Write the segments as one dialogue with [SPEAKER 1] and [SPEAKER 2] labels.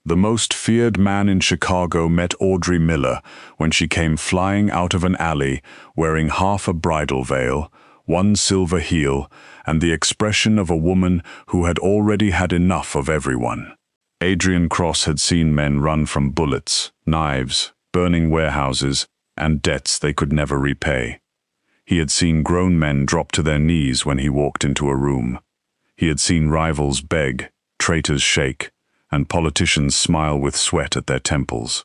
[SPEAKER 1] The most feared man in Chicago met Audrey Miller when she came flying out of an alley wearing half a bridal veil, one silver heel, and the expression of a woman who had already had enough of everyone. Adrian Cross had seen men run from bullets, knives, burning warehouses, and debts they could never repay. He had seen grown men drop to their knees when he walked into a room. He had seen rivals beg, traitors shake, and politicians smile with sweat at their temples.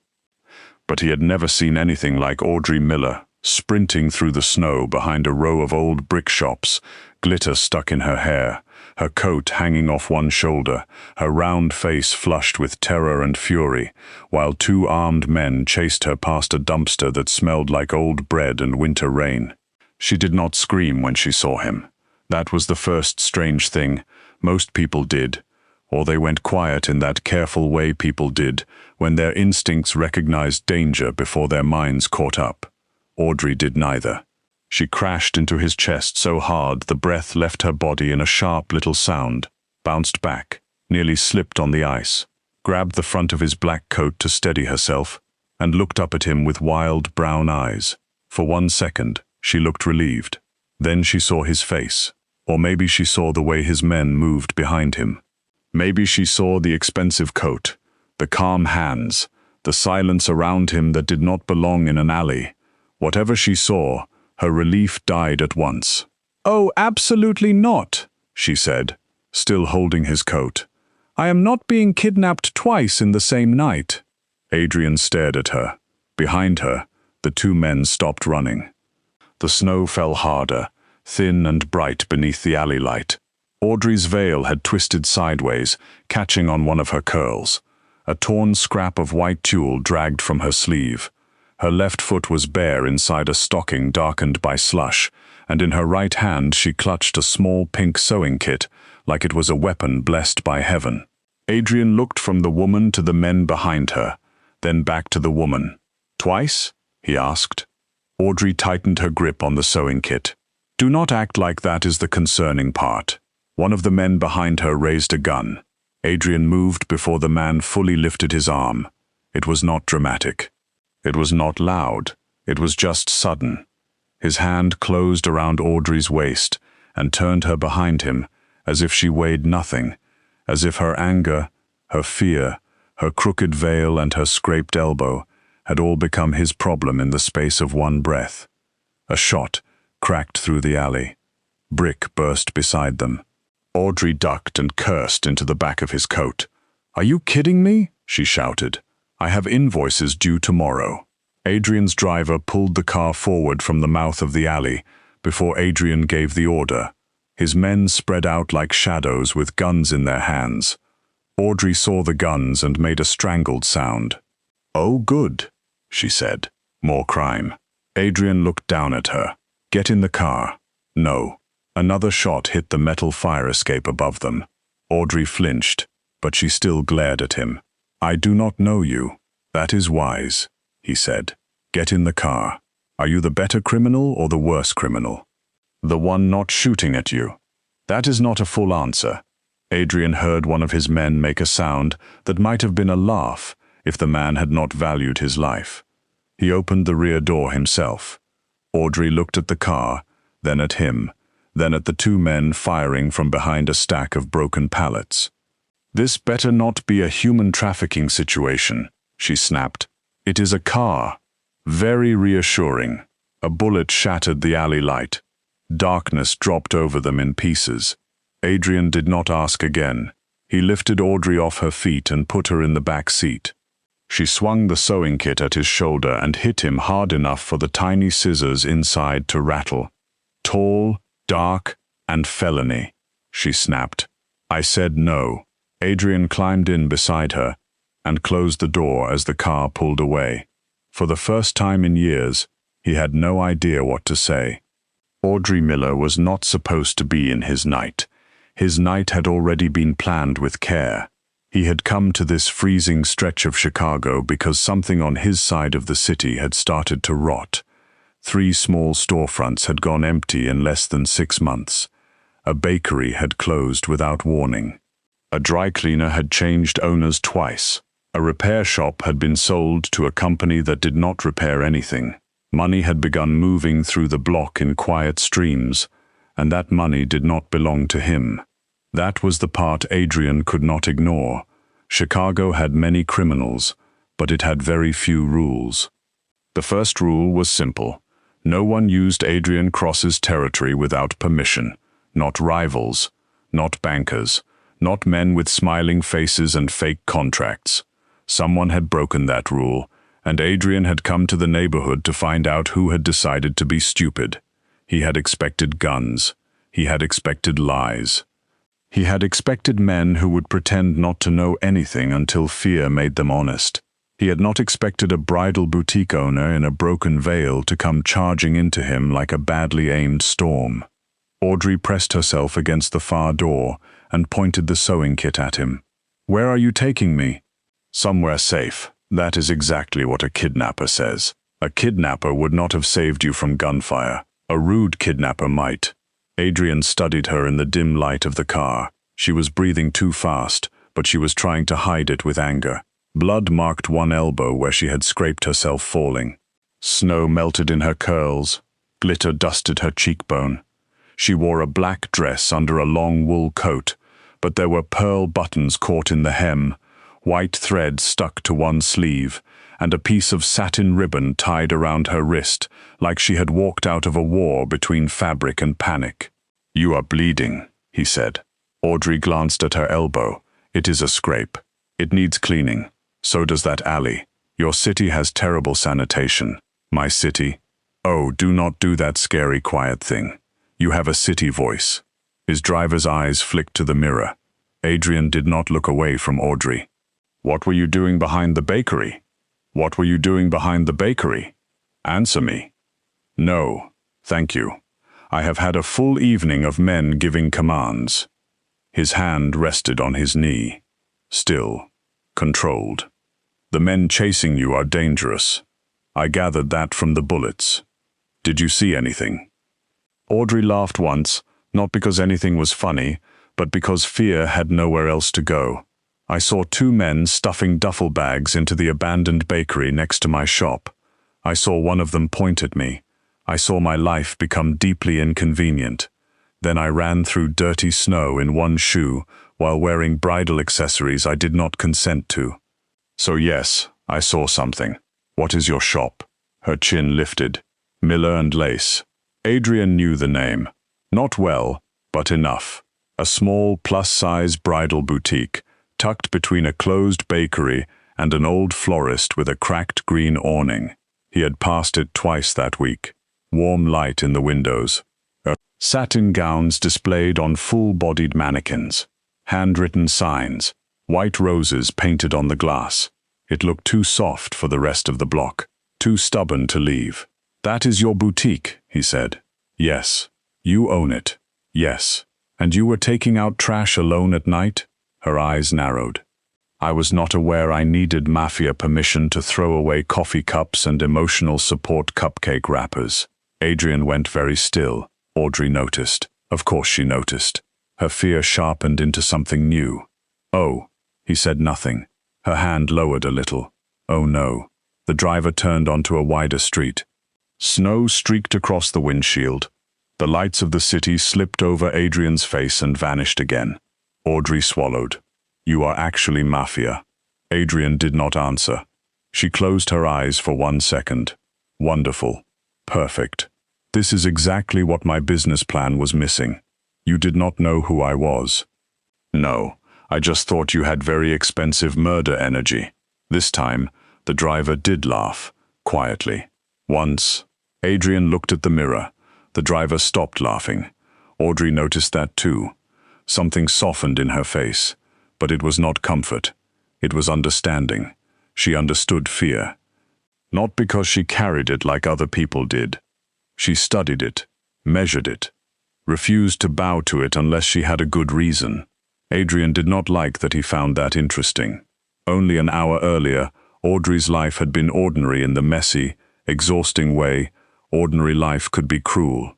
[SPEAKER 1] But he had never seen anything like Audrey Miller, sprinting through the snow behind a row of old brick shops, glitter stuck in her hair, her coat hanging off one shoulder, her round face flushed with terror and fury, while two armed men chased her past a dumpster that smelled like old bread and winter rain. She did not scream when she saw him. That was the first strange thing. Most people did. Or they went quiet in that careful way people did when their instincts recognized danger before their minds caught up. Audrey did neither. She crashed into his chest so hard the breath left her body in a sharp little sound, bounced back, nearly slipped on the ice, grabbed the front of his black coat to steady herself, and looked up at him with wild brown eyes. For 1 second, she looked relieved. Then she saw his face, or maybe she saw the way his men moved behind him. Maybe she saw the expensive coat, the calm hands, the silence around him that did not belong in an alley. Whatever she saw, her relief died at once. "Oh, absolutely not," she said, still holding his coat. "I am not being kidnapped twice in the same night." Adrian stared at her. Behind her, the two men stopped running. The snow fell harder, thin and bright beneath the alley light. Audrey's veil had twisted sideways, catching on one of her curls. A torn scrap of white tulle dragged from her sleeve. Her left foot was bare inside a stocking darkened by slush, and in her right hand she clutched a small pink sewing kit, like it was a weapon blessed by heaven. Adrian looked from the woman to the men behind her, then back to the woman. "Twice?" he asked. Audrey tightened her grip on the sewing kit. "Do not act like that is the concerning part." One of the men behind her raised a gun. Adrian moved before the man fully lifted his arm. It was not dramatic. It was not loud. It was just sudden. His hand closed around Audrey's waist and turned her behind him, as if she weighed nothing, as if her anger, her fear, her crooked veil and her scraped elbow had all become his problem in the space of one breath. A shot cracked through the alley. Brick burst beside them. Audrey ducked and cursed into the back of his coat. "Are you kidding me?" she shouted. "I have invoices due tomorrow." Adrian's driver pulled the car forward from the mouth of the alley before Adrian gave the order. His men spread out like shadows with guns in their hands. Audrey saw the guns and made a strangled sound. "Oh, good," she said. "More crime." Adrian looked down at her. "Get in the car." No. Another shot hit the metal fire escape above them. Audrey flinched, but she still glared at him. "I do not know you." "That is wise," he said. "Get in the car. Are you the better criminal or the worse criminal?" "The one not shooting at you." "That is not a full answer." Adrian heard one of his men make a sound that might have been a laugh if the man had not valued his life. He opened the rear door himself. Audrey looked at the car, then at him, then at the two men firing from behind a stack of broken pallets. "This better not be a human trafficking situation," she snapped. "It is a car." Very reassuring. A bullet shattered the alley light. Darkness dropped over them in pieces. Adrian did not ask again. He lifted Audrey off her feet and put her in the back seat. She swung the sewing kit at his shoulder and hit him hard enough for the tiny scissors inside to rattle. "Tall, dark, and felony," she snapped. "I said no." Adrian climbed in beside her and closed the door as the car pulled away. For the first time in years, he had no idea what to say. Audrey Miller was not supposed to be in his night. His night had already been planned with care. He had come to this freezing stretch of Chicago because something on his side of the city had started to rot. 3 small storefronts had gone empty in less than 6 months. A bakery had closed without warning. A dry cleaner had changed owners twice. A repair shop had been sold to a company that did not repair anything. Money had begun moving through the block in quiet streams, and that money did not belong to him. That was the part Adrian could not ignore. Chicago had many criminals, but it had very few rules. The first rule was simple. No one used Adrian Cross's territory without permission. Not rivals, not bankers, not men with smiling faces and fake contracts. Someone had broken that rule, and Adrian had come to the neighborhood to find out who had decided to be stupid. He had expected guns. He had expected lies. He had expected men who would pretend not to know anything until fear made them honest. He had not expected a bridal boutique owner in a broken veil to come charging into him like a badly aimed storm. Audrey pressed herself against the far door and pointed the sewing kit at him. "Where are you taking me?" "Somewhere safe." That is exactly what a kidnapper says. A kidnapper would not have saved you from gunfire. A rude kidnapper might. Adrian studied her in the dim light of the car. She was breathing too fast, but she was trying to hide it with anger. Blood marked one elbow where she had scraped herself falling. Snow melted in her curls. Glitter dusted her cheekbone. She wore a black dress under a long wool coat, but there were pearl buttons caught in the hem, white thread stuck to one sleeve, and a piece of satin ribbon tied around her wrist, like she had walked out of a war between fabric and panic. "You are bleeding," he said. Audrey glanced at her elbow. "It is a scrape. It needs cleaning. So does that alley. Your city has terrible sanitation." "My city? Oh, do not do that scary quiet thing. You have a city voice." His driver's eyes flicked to the mirror. Adrian did not look away from Audrey. "What were you doing behind the bakery? What were you doing behind the bakery? Answer me." "No, thank you. I have had a full evening of men giving commands." His hand rested on his knee. Still, controlled. "The men chasing you are dangerous. I gathered that from the bullets. Did you see anything?" Audrey laughed once, not because anything was funny, but because fear had nowhere else to go. "I saw two men stuffing duffel bags into the abandoned bakery next to my shop. I saw one of them point at me. I saw my life become deeply inconvenient. Then I ran through dirty snow in one shoe while wearing bridal accessories I did not consent to. So yes, I saw something. What is your shop?" Her chin lifted. "Miller and Lace." Adrian knew the name. Not well, but enough. A small plus-size bridal boutique, tucked between a closed bakery and an old florist with a cracked green awning. He had passed it twice that week. Warm light in the windows. Satin gowns displayed on full-bodied mannequins. Handwritten signs. White roses painted on the glass. It looked too soft for the rest of the block. Too stubborn to leave. "That is your boutique," he said. "Yes. You own it." "Yes. And you were taking out trash alone at night?" Her eyes narrowed. "I was not aware I needed Mafia permission to throw away coffee cups and emotional support cupcake wrappers." Adrian went very still. Audrey noticed. Of course she noticed. Her fear sharpened into something new. "Oh." He said nothing. Her hand lowered a little. "Oh no." The driver turned onto a wider street. Snow streaked across the windshield. The lights of the city slipped over Adrian's face and vanished again. Audrey swallowed. "You are actually Mafia." Adrian did not answer. She closed her eyes for 1 second. "Wonderful. Perfect. This is exactly what my business plan was missing. You did not know who I was." "No, I just thought you had very expensive murder energy." This time, the driver did laugh, quietly. Once, Adrian looked at the mirror. The driver stopped laughing. Audrey noticed that too. Something softened in her face, but it was not comfort. It was understanding. She understood fear. Not because she carried it like other people did. She studied it, measured it, refused to bow to it unless she had a good reason. Adrian did not like that he found that interesting. Only an hour earlier, Audrey's life had been ordinary in the messy, exhausting way ordinary life could be cruel.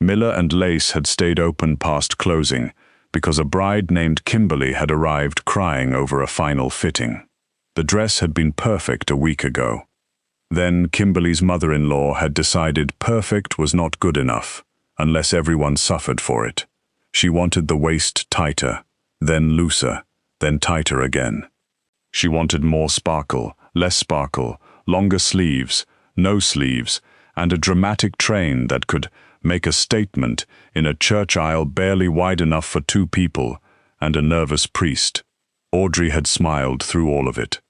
[SPEAKER 1] Miller and Lace had stayed open past closing because a bride named Kimberly had arrived crying over a final fitting. The dress had been perfect a week ago. Then Kimberly's mother-in-law had decided perfect was not good enough, unless everyone suffered for it. She wanted the waist tighter, then looser, then tighter again. She wanted more sparkle, less sparkle, longer sleeves, no sleeves, and a dramatic train that could make a statement in a church aisle barely wide enough for 2 people and a nervous priest. Audrey had smiled through all of it.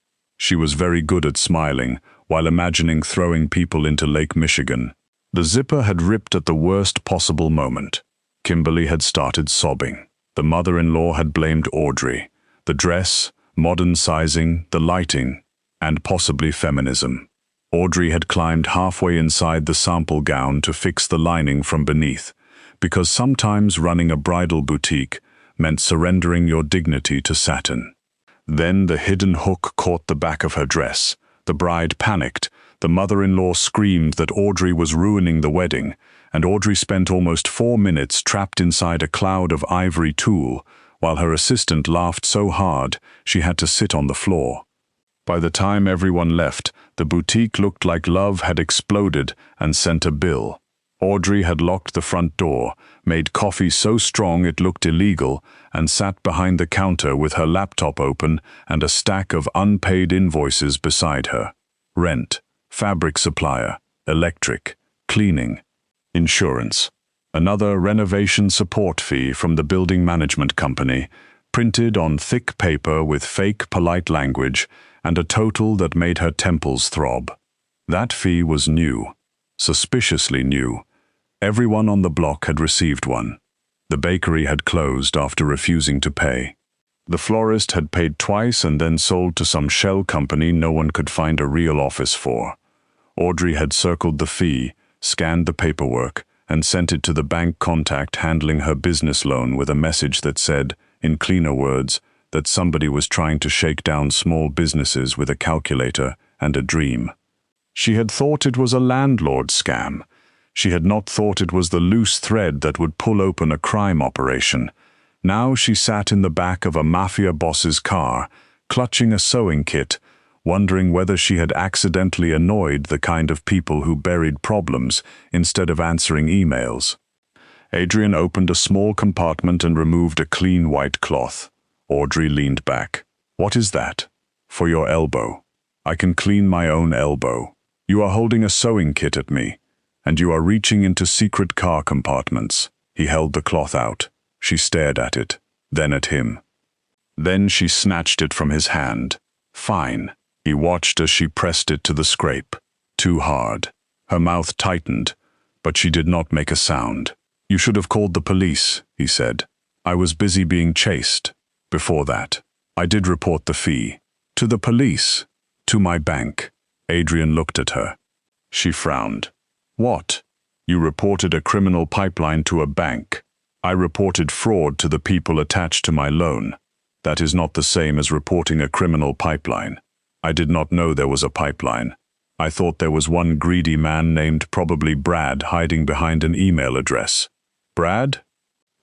[SPEAKER 1] She was very good at smiling while imagining throwing people into Lake Michigan. The zipper had ripped at the worst possible moment. Kimberly had started sobbing. The mother-in-law had blamed Audrey. The dress, modern sizing, the lighting, and possibly feminism. Audrey had climbed halfway inside the sample gown to fix the lining from beneath, because sometimes running a bridal boutique meant surrendering your dignity to Saturn. Then the hidden hook caught the back of her dress. The bride panicked. The mother-in-law screamed that Audrey was ruining the wedding, and Audrey spent almost 4 minutes trapped inside a cloud of ivory tulle, while her assistant laughed so hard she had to sit on the floor. By the time everyone left, the boutique looked like love had exploded and sent a bill. Audrey had locked the front door, made coffee so strong it looked illegal, and sat behind the counter with her laptop open and a stack of unpaid invoices beside her. Rent, fabric supplier, electric, cleaning, insurance. Another renovation support fee from the building management company, printed on thick paper with fake polite language, and a total that made her temples throb. That fee was new, suspiciously new. Everyone on the block had received one. The bakery had closed after refusing to pay. The florist had paid twice and then sold to some shell company no one could find a real office for. Audrey had circled the fee, scanned the paperwork, and sent it to the bank contact handling her business loan with a message that said, in cleaner words, that somebody was trying to shake down small businesses with a calculator and a dream. She had thought it was a landlord scam. She had not thought it was the loose thread that would pull open a crime operation. Now she sat in the back of a Mafia boss's car, clutching a sewing kit, wondering whether she had accidentally annoyed the kind of people who buried problems instead of answering emails. Adrian opened a small compartment and removed a clean white cloth. Audrey leaned back. "What is that?" "For your elbow. I can clean my own elbow. You are holding a sewing kit at me, and you are reaching into secret car compartments." He held the cloth out. She stared at it, then at him. Then she snatched it from his hand. "Fine." He watched as she pressed it to the scrape. Too hard. Her mouth tightened, but she did not make a sound. "You should have called the police," he said. "I was busy being chased. Before that, I did report the fee. To the police. To my bank." Adrian looked at her. She frowned. "What? You reported a criminal pipeline to a bank. I reported fraud to the people attached to my loan. That is not the same as reporting a criminal pipeline. I did not know there was a pipeline. I thought there was one greedy man named probably Brad hiding behind an email address." "Brad?"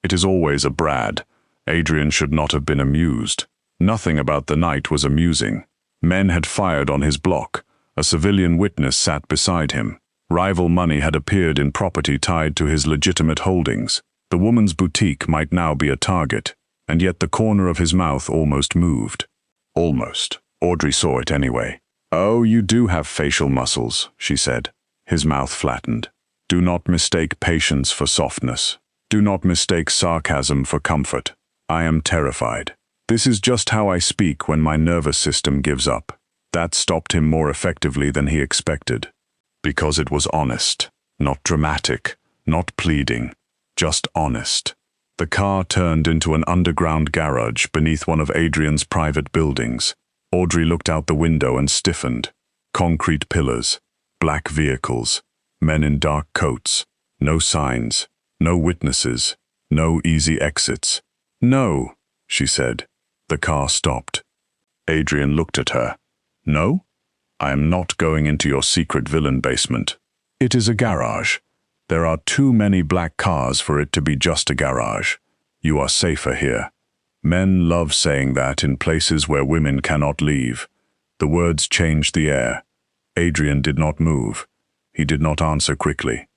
[SPEAKER 1] "It is always a Brad." Adrian should not have been amused. Nothing about the night was amusing. Men had fired on his block. A civilian witness sat beside him. Rival money had appeared in property tied to his legitimate holdings. The woman's boutique might now be a target, and yet the corner of his mouth almost moved. Almost. Audrey saw it anyway. "Oh, you do have facial muscles," she said. His mouth flattened. "Do not mistake patience for softness. Do not mistake sarcasm for comfort. I am terrified. This is just how I speak when my nervous system gives up." That stopped him more effectively than he expected. Because it was honest, not dramatic, not pleading, just honest. The car turned into an underground garage beneath one of Adrian's private buildings. Audrey looked out the window and stiffened. Concrete pillars, black vehicles, men in dark coats, no signs, no witnesses, no easy exits. "No," she said. The car stopped. Adrian looked at her. "No? I am not going into your secret villain basement. It is a garage. There are too many black cars for it to be just a garage. You are safer here." Men love saying that in places where women cannot leave. The words changed the air. Adrian did not move. He did not answer quickly.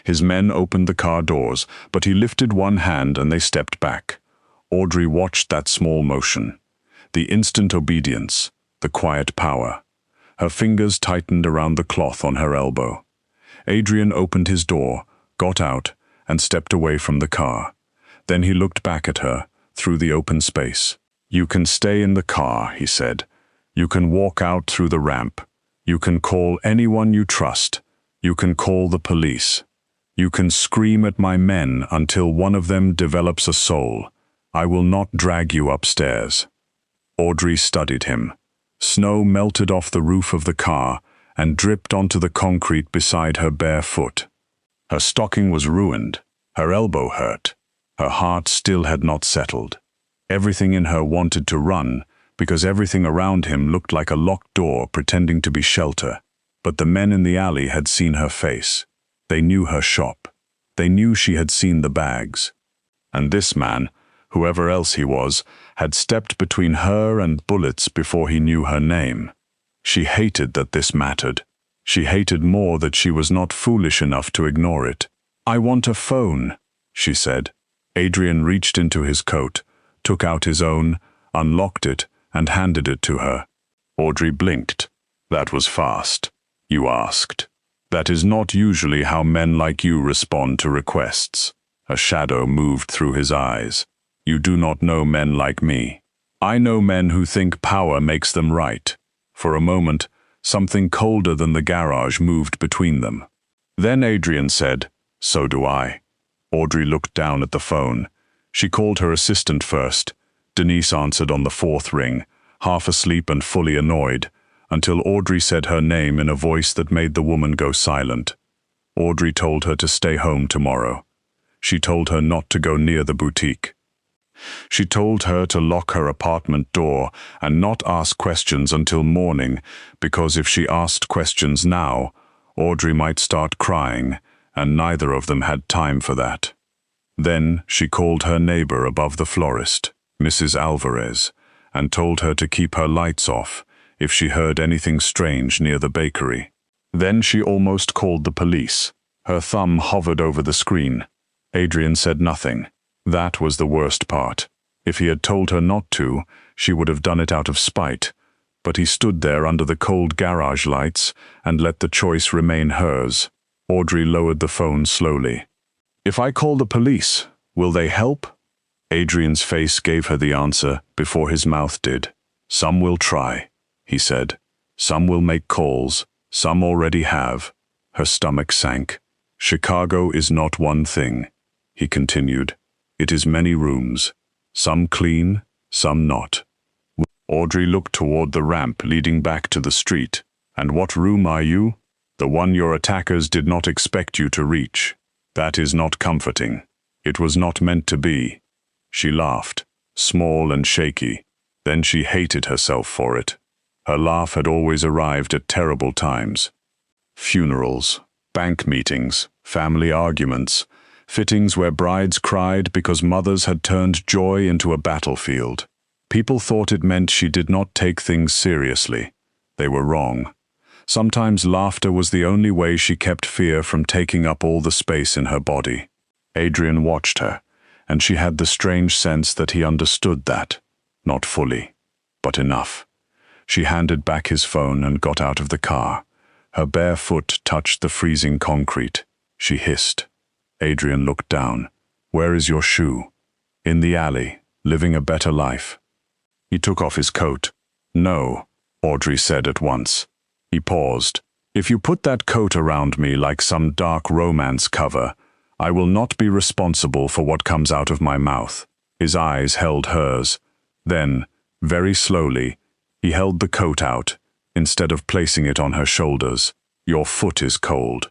[SPEAKER 1] His men opened the car doors, but he lifted one hand and they stepped back. Audrey watched that small motion. The instant obedience, the quiet power. Her fingers tightened around the cloth on her elbow. Adrian opened his door, got out, and stepped away from the car. Then he looked back at her, through the open space. "You can stay in the car," he said. "You can walk out through the ramp. You can call anyone you trust. You can call the police. You can scream at my men until one of them develops a soul. I will not drag you upstairs." Audrey studied him. Snow melted off the roof of the car and dripped onto the concrete beside her bare foot. Her stocking was ruined. Her elbow hurt. Her heart still had not settled. Everything in her wanted to run, because everything around him looked like a locked door pretending to be shelter. But the men in the alley had seen her face. They knew her shop. They knew she had seen the bags. And this man, whoever else he was, had stepped between her and bullets before he knew her name. She hated that this mattered. She hated more that she was not foolish enough to ignore it. "I want a phone," she said. Adrian reached into his coat, took out his own, unlocked it, and handed it to her. Audrey blinked. "That was fast. You asked. That is not usually how men like you respond to requests." A shadow moved through his eyes. "You do not know men like me. I know men who think power makes them right." For a moment, something colder than the garage moved between them. Then Adrian said, "So do I." Audrey looked down at the phone. She called her assistant first. Denise answered on the fourth ring, half asleep and fully annoyed, until Audrey said her name in a voice that made the woman go silent. Audrey told her to stay home tomorrow. She told her not to go near the boutique. She told her to lock her apartment door and not ask questions until morning, because if she asked questions now, Audrey might start crying, and neither of them had time for that. Then she called her neighbor above the florist, Mrs. Alvarez, and told her to keep her lights off if she heard anything strange near the bakery. Then she almost called the police. Her thumb hovered over the screen. Adrian said nothing. That was the worst part. If he had told her not to, she would have done it out of spite. But he stood there under the cold garage lights and let the choice remain hers. Audrey lowered the phone slowly. "If I call the police, will they help?" Adrian's face gave her the answer before his mouth did. "Some will try," he said. "Some will make calls. Some already have." Her stomach sank. "Chicago is not one thing," he continued. "It is many rooms. Some clean, some not." Audrey looked toward the ramp leading back to the street. "And what room are you?" "The one your attackers did not expect you to reach." "That is not comforting. It was not meant to be." She laughed, small and shaky. Then she hated herself for it. Her laugh had always arrived at terrible times. Funerals, bank meetings, family arguments, fittings where brides cried because mothers had turned joy into a battlefield. People thought it meant she did not take things seriously. They were wrong. Sometimes laughter was the only way she kept fear from taking up all the space in her body. Adrian watched her, and she had the strange sense that he understood that. Not fully, but enough. She handed back his phone and got out of the car. Her bare foot touched the freezing concrete. She hissed. Adrian looked down. "Where is your shoe?" "In the alley, living a better life." He took off his coat. "No," Audrey said at once. He paused. "If you put that coat around me like some dark romance cover, I will not be responsible for what comes out of my mouth." His eyes held hers. Then, very slowly, he held the coat out, instead of placing it on her shoulders. "Your foot is cold."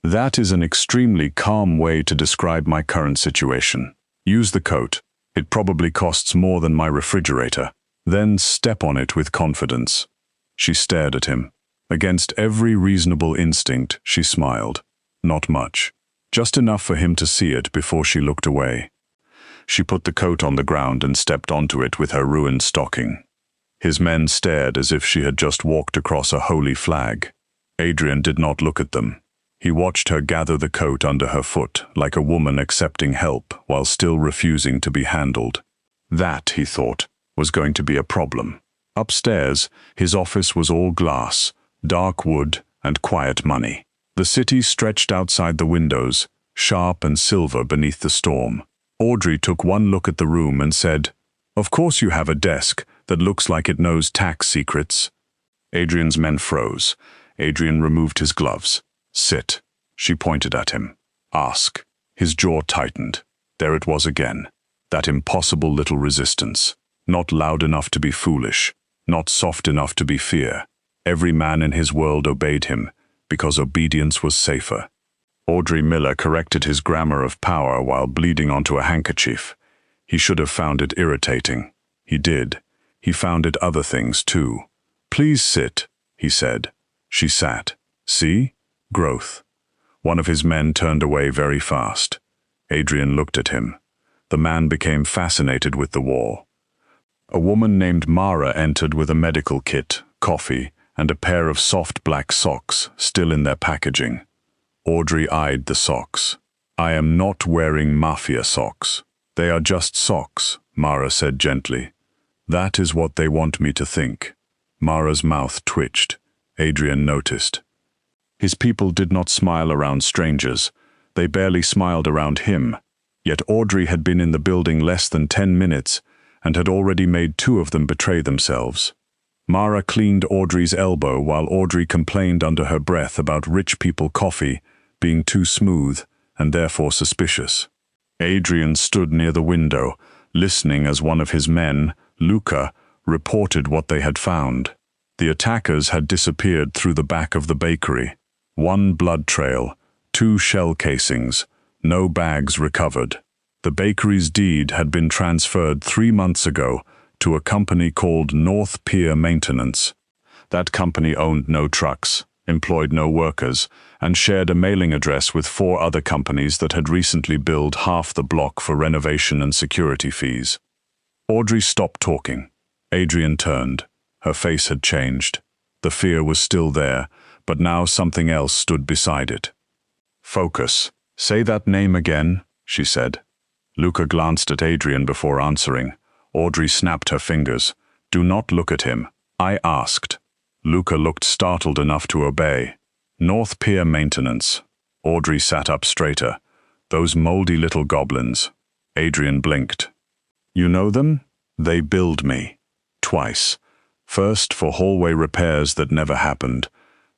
[SPEAKER 1] That is an extremely calm way to describe my current situation. Use the coat. It probably costs more than my refrigerator. Then step on it with confidence. She stared at him. Against every reasonable instinct, she smiled. Not much. Just enough for him to see it before she looked away. She put the coat on the ground and stepped onto it with her ruined stocking. His men stared as if she had just walked across a holy flag. Adrian did not look at them. He watched her gather the coat under her foot, like a woman accepting help while still refusing to be handled. That, he thought, was going to be a problem. Upstairs, his office was all glass, dark wood, and quiet money. The city stretched outside the windows, sharp and silver beneath the storm. Audrey took one look at the room and said, "Of course you have a desk that looks like it knows tax secrets." Adrian's men froze. Adrian removed his gloves. "Sit." She pointed at him. "Ask." His jaw tightened. There it was again. That impossible little resistance. Not loud enough to be foolish. Not soft enough to be fear. Every man in his world obeyed him, because obedience was safer. Audrey Miller corrected his grammar of power while bleeding onto a handkerchief. He should have found it irritating. He did. He found it other things too. "Please sit," he said. She sat. "See? Growth." One of his men turned away very fast. Adrian looked at him. The man became fascinated with the wall. A woman named Mara entered with a medical kit, coffee, and a pair of soft black socks, still in their packaging. Audrey eyed the socks. "I am not wearing Mafia socks. They are just socks," Mara said gently. "That is what they want me to think." Mara's mouth twitched. Adrian noticed. His people did not smile around strangers. They barely smiled around him. Yet Audrey had been in the building less than 10 minutes and had already made 2 of them betray themselves. Mara cleaned Audrey's elbow while Audrey complained under her breath about rich people coffee being too smooth and therefore suspicious. Adrian stood near the window, listening as one of his men, Luca, reported what they had found. The attackers had disappeared through the back of the bakery. 1 blood trail, 2 shell casings, no bags recovered. The bakery's deed had been transferred 3 months ago to a company called North Pier Maintenance. That company owned no trucks, employed no workers, and shared a mailing address with 4 other companies that had recently billed half the block for renovation and security fees. Audrey stopped talking. Adrian turned. Her face had changed. The fear was still there, but now something else stood beside it. "Focus. Say that name again," she said. Luca glanced at Adrian before answering. Audrey snapped her fingers. "Do not look at him. I asked." Luca looked startled enough to obey. "North Pier Maintenance." Audrey sat up straighter. "Those moldy little goblins." Adrian blinked. "You know them? They billed me. Twice. First for hallway repairs that never happened.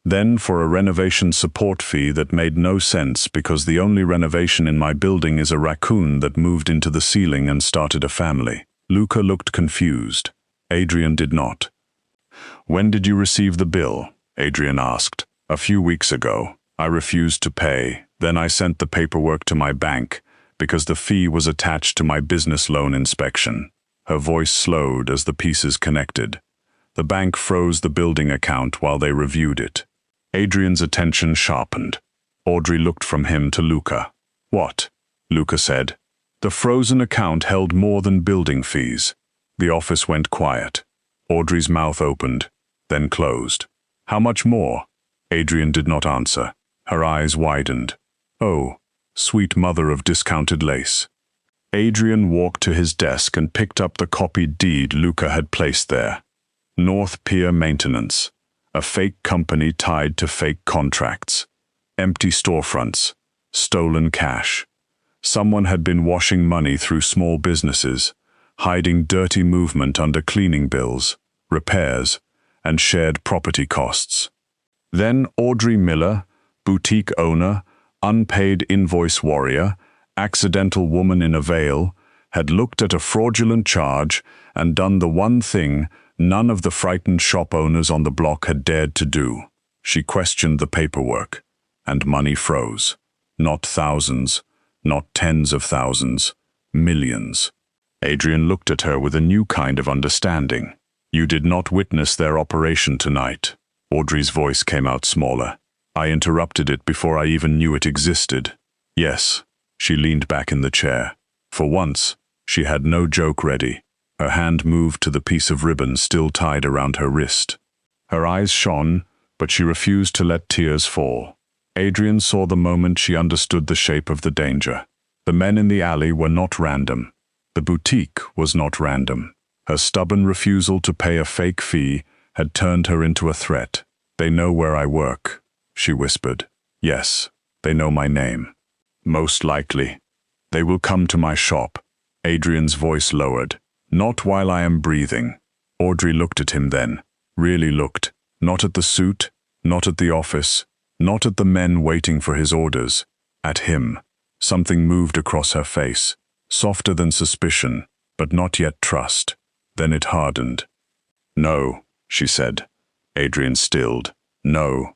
[SPEAKER 1] Then for a renovation support fee that made no sense because the only renovation in my building is a raccoon that moved into the ceiling and started a family." Luca looked confused. Adrian did not. "When did you receive the bill?" Adrian asked. "A few weeks ago. I refused to pay. Then I sent the paperwork to my bank because the fee was attached to my business loan inspection." Her voice slowed as the pieces connected. The bank froze the building account while they reviewed it. Adrian's attention sharpened. Audrey looked from him to Luca. "What?" Luca said. The frozen account held more than building fees. The office went quiet. Audrey's mouth opened, then closed. "How much more?" Adrian did not answer. Her eyes widened. "Oh, sweet mother of discounted lace." Adrian walked to his desk and picked up the copied deed Luca had placed there. North Pier Maintenance, a fake company tied to fake contracts. Empty storefronts, stolen cash. Someone had been washing money through small businesses, hiding dirty movement under cleaning bills, repairs, and shared property costs. Then Audrey Miller, boutique owner, unpaid invoice warrior, accidental woman in a veil, had looked at a fraudulent charge and done the one thing none of the frightened shop owners on the block had dared to do. She questioned the paperwork, and money froze. Not thousands, not tens of thousands, millions. Adrian looked at her with a new kind of understanding. "You did not witness their operation tonight." Audrey's voice came out smaller. "I interrupted it before I even knew it existed." "Yes." She leaned back in the chair. For once, she had no joke ready. Her hand moved to the piece of ribbon still tied around her wrist. Her eyes shone, but she refused to let tears fall. Adrian saw the moment she understood the shape of the danger. The men in the alley were not random. The boutique was not random. Her stubborn refusal to pay a fake fee had turned her into a threat. "They know where I work," she whispered. "Yes, they know my name. Most likely. They will come to my shop." Adrian's voice lowered. "Not while I am breathing." Audrey looked at him then. Really looked. Not at the suit, not at the office, not at the men waiting for his orders. At him. Something moved across her face. Softer than suspicion, but not yet trust. Then it hardened. "No," she said. Adrian stilled. "No.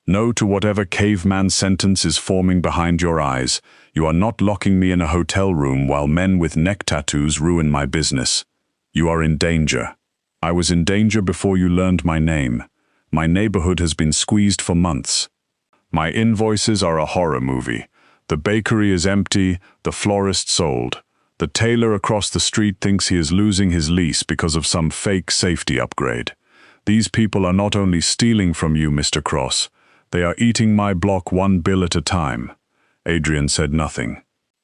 [SPEAKER 1] No to whatever caveman sentence is forming behind your eyes. You are not locking me in a hotel room while men with neck tattoos ruin my business. You are in danger. I was in danger before you learned my name. My neighborhood has been squeezed for months. My invoices are a horror movie. The bakery is empty, the florist sold. The tailor across the street thinks he is losing his lease because of some fake safety upgrade. These people are not only stealing from you, Mr. Cross, they are eating my block one bill at a time." Adrian said nothing.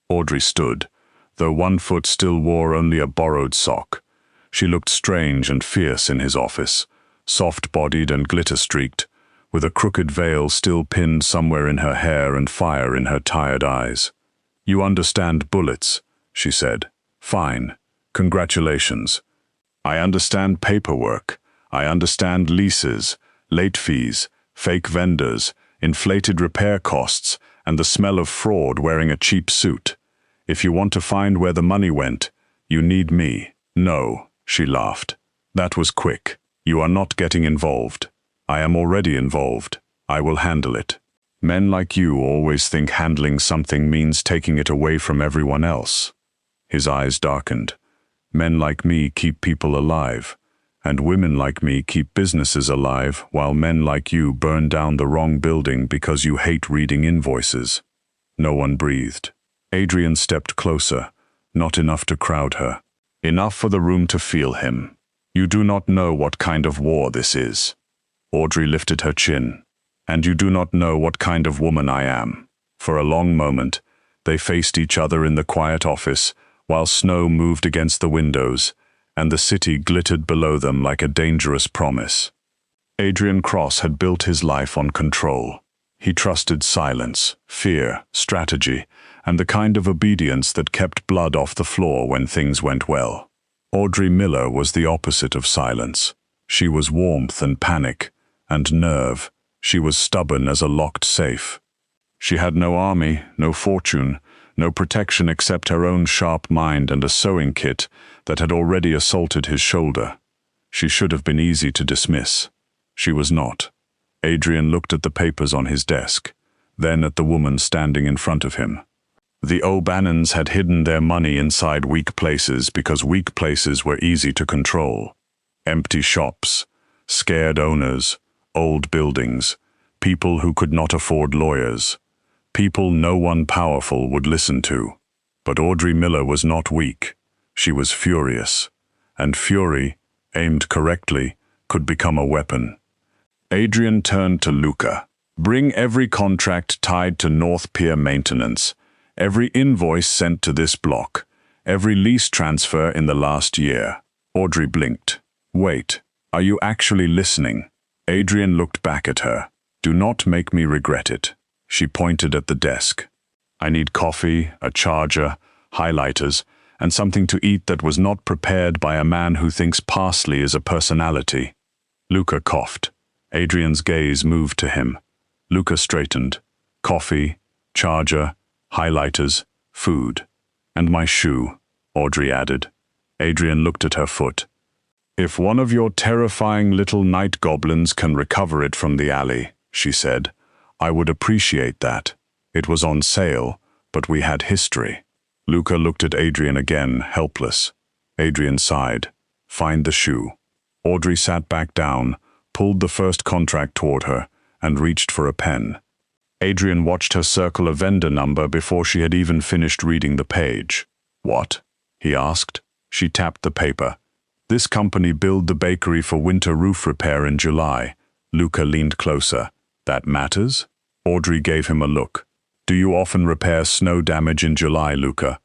[SPEAKER 1] Audrey stood, though one foot still wore only a borrowed sock. She looked strange and fierce in his office, soft-bodied and glitter-streaked, with a crooked veil still pinned somewhere in her hair and fire in her tired eyes. "You understand bullets," she said. "Fine. Congratulations. I understand paperwork. I understand leases, late fees, fake vendors, inflated repair costs, and the smell of fraud wearing a cheap suit. If you want to find where the money went, you need me." "No," she laughed. "That was quick. You are not getting involved. I am already involved. I will handle it. Men like you always think handling something means taking it away from everyone else." His eyes darkened. "Men like me keep people alive, and women like me keep businesses alive, while men like you burn down the wrong building because you hate reading invoices." No one breathed. Adrian stepped closer, not enough to crowd her. Enough for the room to feel him. "You do not know what kind of war this is." Audrey lifted her chin. "And you do not know what kind of woman I am." For a long moment, they faced each other in the quiet office, while snow moved against the windows, and the city glittered below them like a dangerous promise. Adrian Cross had built his life on control. He trusted silence, fear, strategy, and the kind of obedience that kept blood off the floor when things went well. Audrey Miller was the opposite of silence. She was warmth and panic, and nerve. She was stubborn as a locked safe. She had no army, no fortune, no protection except her own sharp mind and a sewing kit that had already assaulted his shoulder. She should have been easy to dismiss. She was not. Adrian looked at the papers on his desk, then at the woman standing in front of him. The O'Bannons had hidden their money inside weak places because weak places were easy to control. Empty shops, scared owners, old buildings, people who could not afford lawyers, people no one powerful would listen to. But Audrey Miller was not weak. She was furious, and fury, aimed correctly, could become a weapon. Adrian turned to Luca. "Bring every contract tied to North Pier maintenance, every invoice sent to this block, every lease transfer in the last year." Audrey blinked. "Wait, are you actually listening?" Adrian looked back at her. "Do not make me regret it." She pointed at the desk. "I need coffee, a charger, highlighters, and something to eat that was not prepared by a man who thinks parsley is a personality." Luca coughed. Adrian's gaze moved to him. Luca straightened. "Coffee, charger, highlighters, food. And my shoe," Audrey added. Adrian looked at her foot. "If one of your terrifying little night goblins can recover it from the alley," she said, "I would appreciate that. It was on sale, but we had history." Luca looked at Adrian again, helpless. Adrian sighed. "Find the shoe." Audrey sat back down, pulled the first contract toward her, and reached for a pen. Adrian watched her circle a vendor number before she had even finished reading the page. "What?" he asked. She tapped the paper. This company billed the bakery for winter roof repair in July. Luca leaned closer. That matters? Audrey gave him a look. Do you often repair snow damage in July, Luca?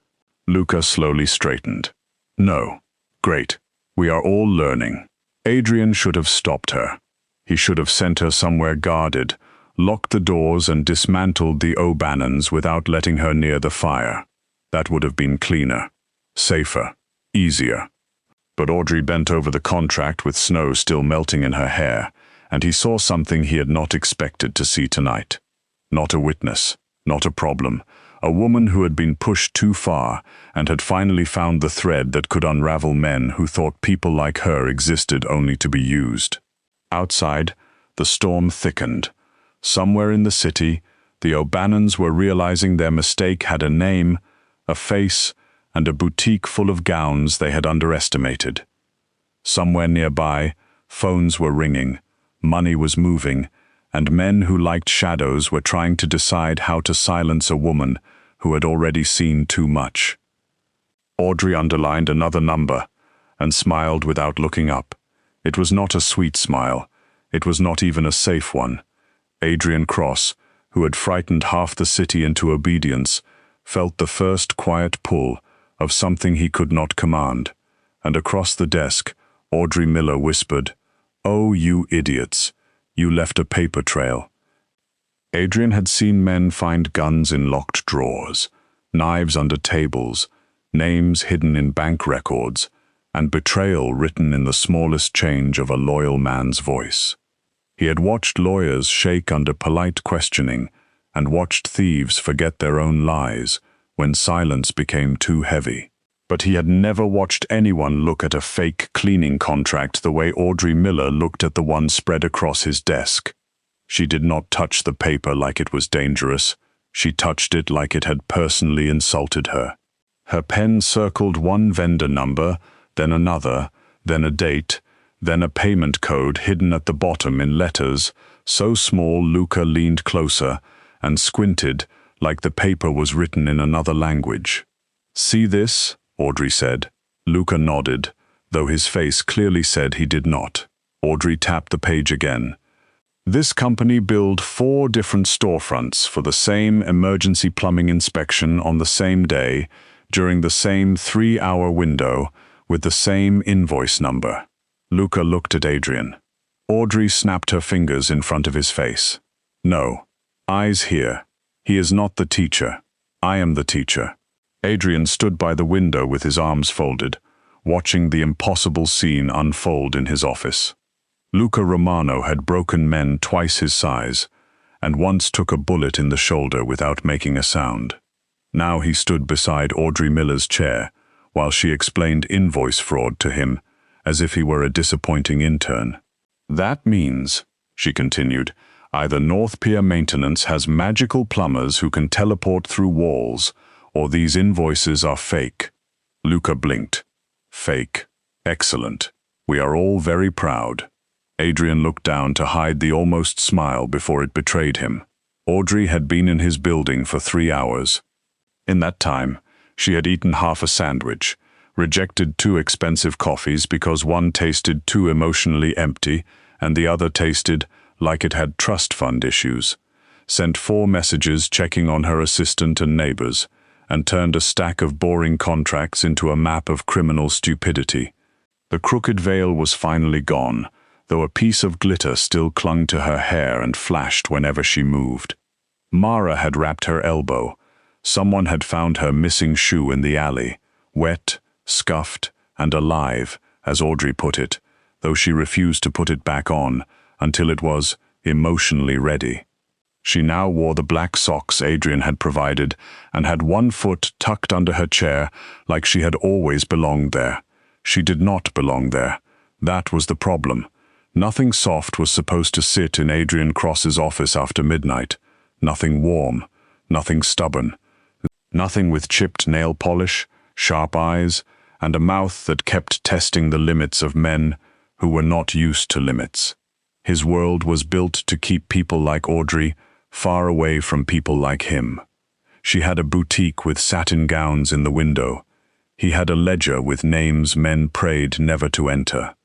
[SPEAKER 1] Luca slowly straightened. No. Great. We are all learning. Adrian should have stopped her. He should have sent her somewhere guarded, locked the doors and dismantled the O'Bannons without letting her near the fire. That would have been cleaner, safer, easier. But Audrey bent over the contract with snow still melting in her hair, and he saw something he had not expected to see tonight. Not a witness, not a problem. A woman who had been pushed too far and had finally found the thread that could unravel men who thought people like her existed only to be used. Outside, the storm thickened. Somewhere in the city, the O'Bannons were realizing their mistake had a name, a face, and a boutique full of gowns they had underestimated. Somewhere nearby, phones were ringing, money was moving, and men who liked shadows were trying to decide how to silence a woman who had already seen too much. Audrey underlined another number and smiled without looking up. It was not a sweet smile. It was not even a safe one. Adrian Cross, who had frightened half the city into obedience, felt the first quiet pull of something he could not command, and across the desk, Audrey Miller whispered, "Oh, you idiots, you left a paper trail." Adrian had seen men find guns in locked drawers, knives under tables, names hidden in bank records, and betrayal written in the smallest change of a loyal man's voice. He had watched lawyers shake under polite questioning and watched thieves forget their own lies when silence became too heavy. But he had never watched anyone look at a fake cleaning contract the way Audrey Miller looked at the one spread across his desk. She did not touch the paper like it was dangerous. She touched it like it had personally insulted her. Her pen circled one vendor number, then another, then a date, then a payment code hidden at the bottom in letters so small Luca leaned closer and squinted like the paper was written in another language. "See this?" Audrey said. Luca nodded, though his face clearly said he did not. Audrey tapped the page again. This company billed 4 different storefronts for the same emergency plumbing inspection on the same day, during the same 3-hour window, with the same invoice number. Luca looked at Adrian. Audrey snapped her fingers in front of his face. "No. Eyes here. He is not the teacher. I am the teacher." Adrian stood by the window with his arms folded, watching the impossible scene unfold in his office. Luca Romano had broken men twice his size, and once took a bullet in the shoulder without making a sound. Now he stood beside Audrey Miller's chair, while she explained invoice fraud to him, as if he were a disappointing intern. "That means," she continued, "either North Pier Maintenance has magical plumbers who can teleport through walls, or these invoices are fake." Luca blinked. "Fake. Excellent. We are all very proud." Adrian looked down to hide the almost smile before it betrayed him. Audrey had been in his building for 3 hours. In that time, she had eaten half a sandwich, rejected 2 expensive coffees because one tasted too emotionally empty and the other tasted like it had trust fund issues, sent 4 messages checking on her assistant and neighbors, and turned a stack of boring contracts into a map of criminal stupidity. The crooked veil was finally gone, though a piece of glitter still clung to her hair and flashed whenever she moved. Mara had wrapped her elbow. Someone had found her missing shoe in the alley, wet, scuffed, and alive, as Audrey put it, though she refused to put it back on until it was emotionally ready. She now wore the black socks Adrian had provided and had one foot tucked under her chair like she had always belonged there. She did not belong there. That was the problem. Nothing soft was supposed to sit in Adrian Cross's office after midnight. Nothing warm. Nothing stubborn. Nothing with chipped nail polish, sharp eyes, and a mouth that kept testing the limits of men who were not used to limits. His world was built to keep people like Audrey far away from people like him. She had a boutique with satin gowns in the window. He had a ledger with names men prayed never to enter.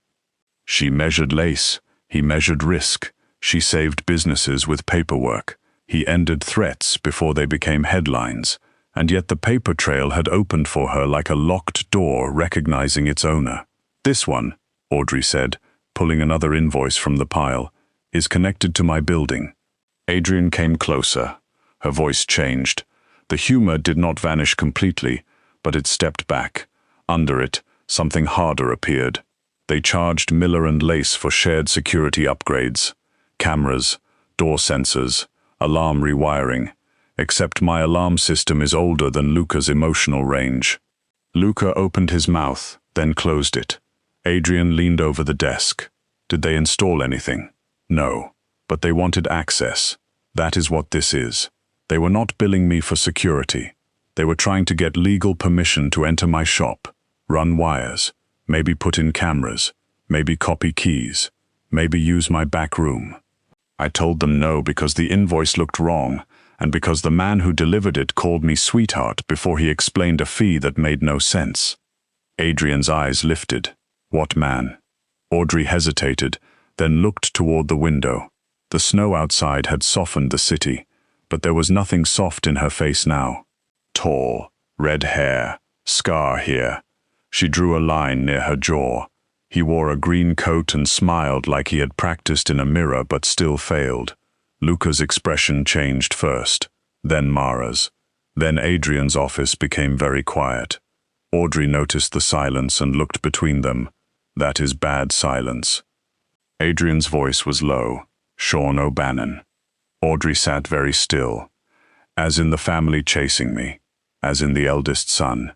[SPEAKER 1] She measured lace. He measured risk. She saved businesses with paperwork. He ended threats before they became headlines. And yet the paper trail had opened for her like a locked door recognizing its owner. "This one," Audrey said, pulling another invoice from the pile, "is connected to my building." Adrian came closer. Her voice changed. The humor did not vanish completely, but it stepped back. Under it, something harder appeared. They charged Miller and Lace for shared security upgrades. Cameras, door sensors, alarm rewiring. Except my alarm system is older than Luca's emotional range. Luca opened his mouth, then closed it. Adrian leaned over the desk. Did they install anything? No. But they wanted access. That is what this is. They were not billing me for security. They were trying to get legal permission to enter my shop, run wires, maybe put in cameras, maybe copy keys, maybe use my back room. I told them no because the invoice looked wrong, and because the man who delivered it called me sweetheart before he explained a fee that made no sense. Adrian's eyes lifted. What man? Audrey hesitated, then looked toward the window. The snow outside had softened the city, but there was nothing soft in her face now. Tall, red hair, scar here. She drew a line near her jaw. He wore a green coat and smiled like he had practiced in a mirror but still failed. Luca's expression changed first, then Mara's. Then Adrian's office became very quiet. Audrey noticed the silence and looked between them. That is bad silence. Adrian's voice was low. Sean O'Bannon. Audrey sat very still, as in the family chasing me, as in the eldest son.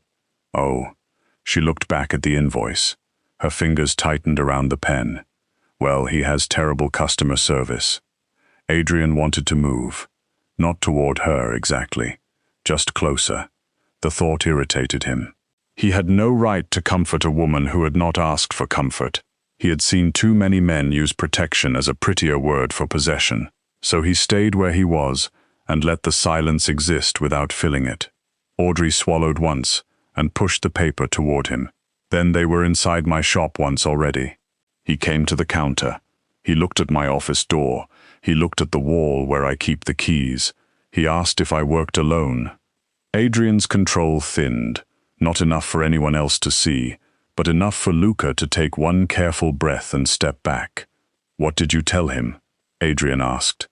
[SPEAKER 1] Oh, she looked back at the invoice. Her fingers tightened around the pen. Well, he has terrible customer service. Adrian wanted to move. Not toward her exactly, just closer. The thought irritated him. He had no right to comfort a woman who had not asked for comfort. He had seen too many men use protection as a prettier word for possession, so he stayed where he was and let the silence exist without filling it. Audrey swallowed once and pushed the paper toward him. Then they were inside my shop once already. He came to the counter. He looked at my office door. He looked at the wall where I keep the keys. He asked if I worked alone. Adrian's control thinned, not enough for anyone else to see, but enough for Luca to take one careful breath and step back. "What did you tell him?" Adrian asked.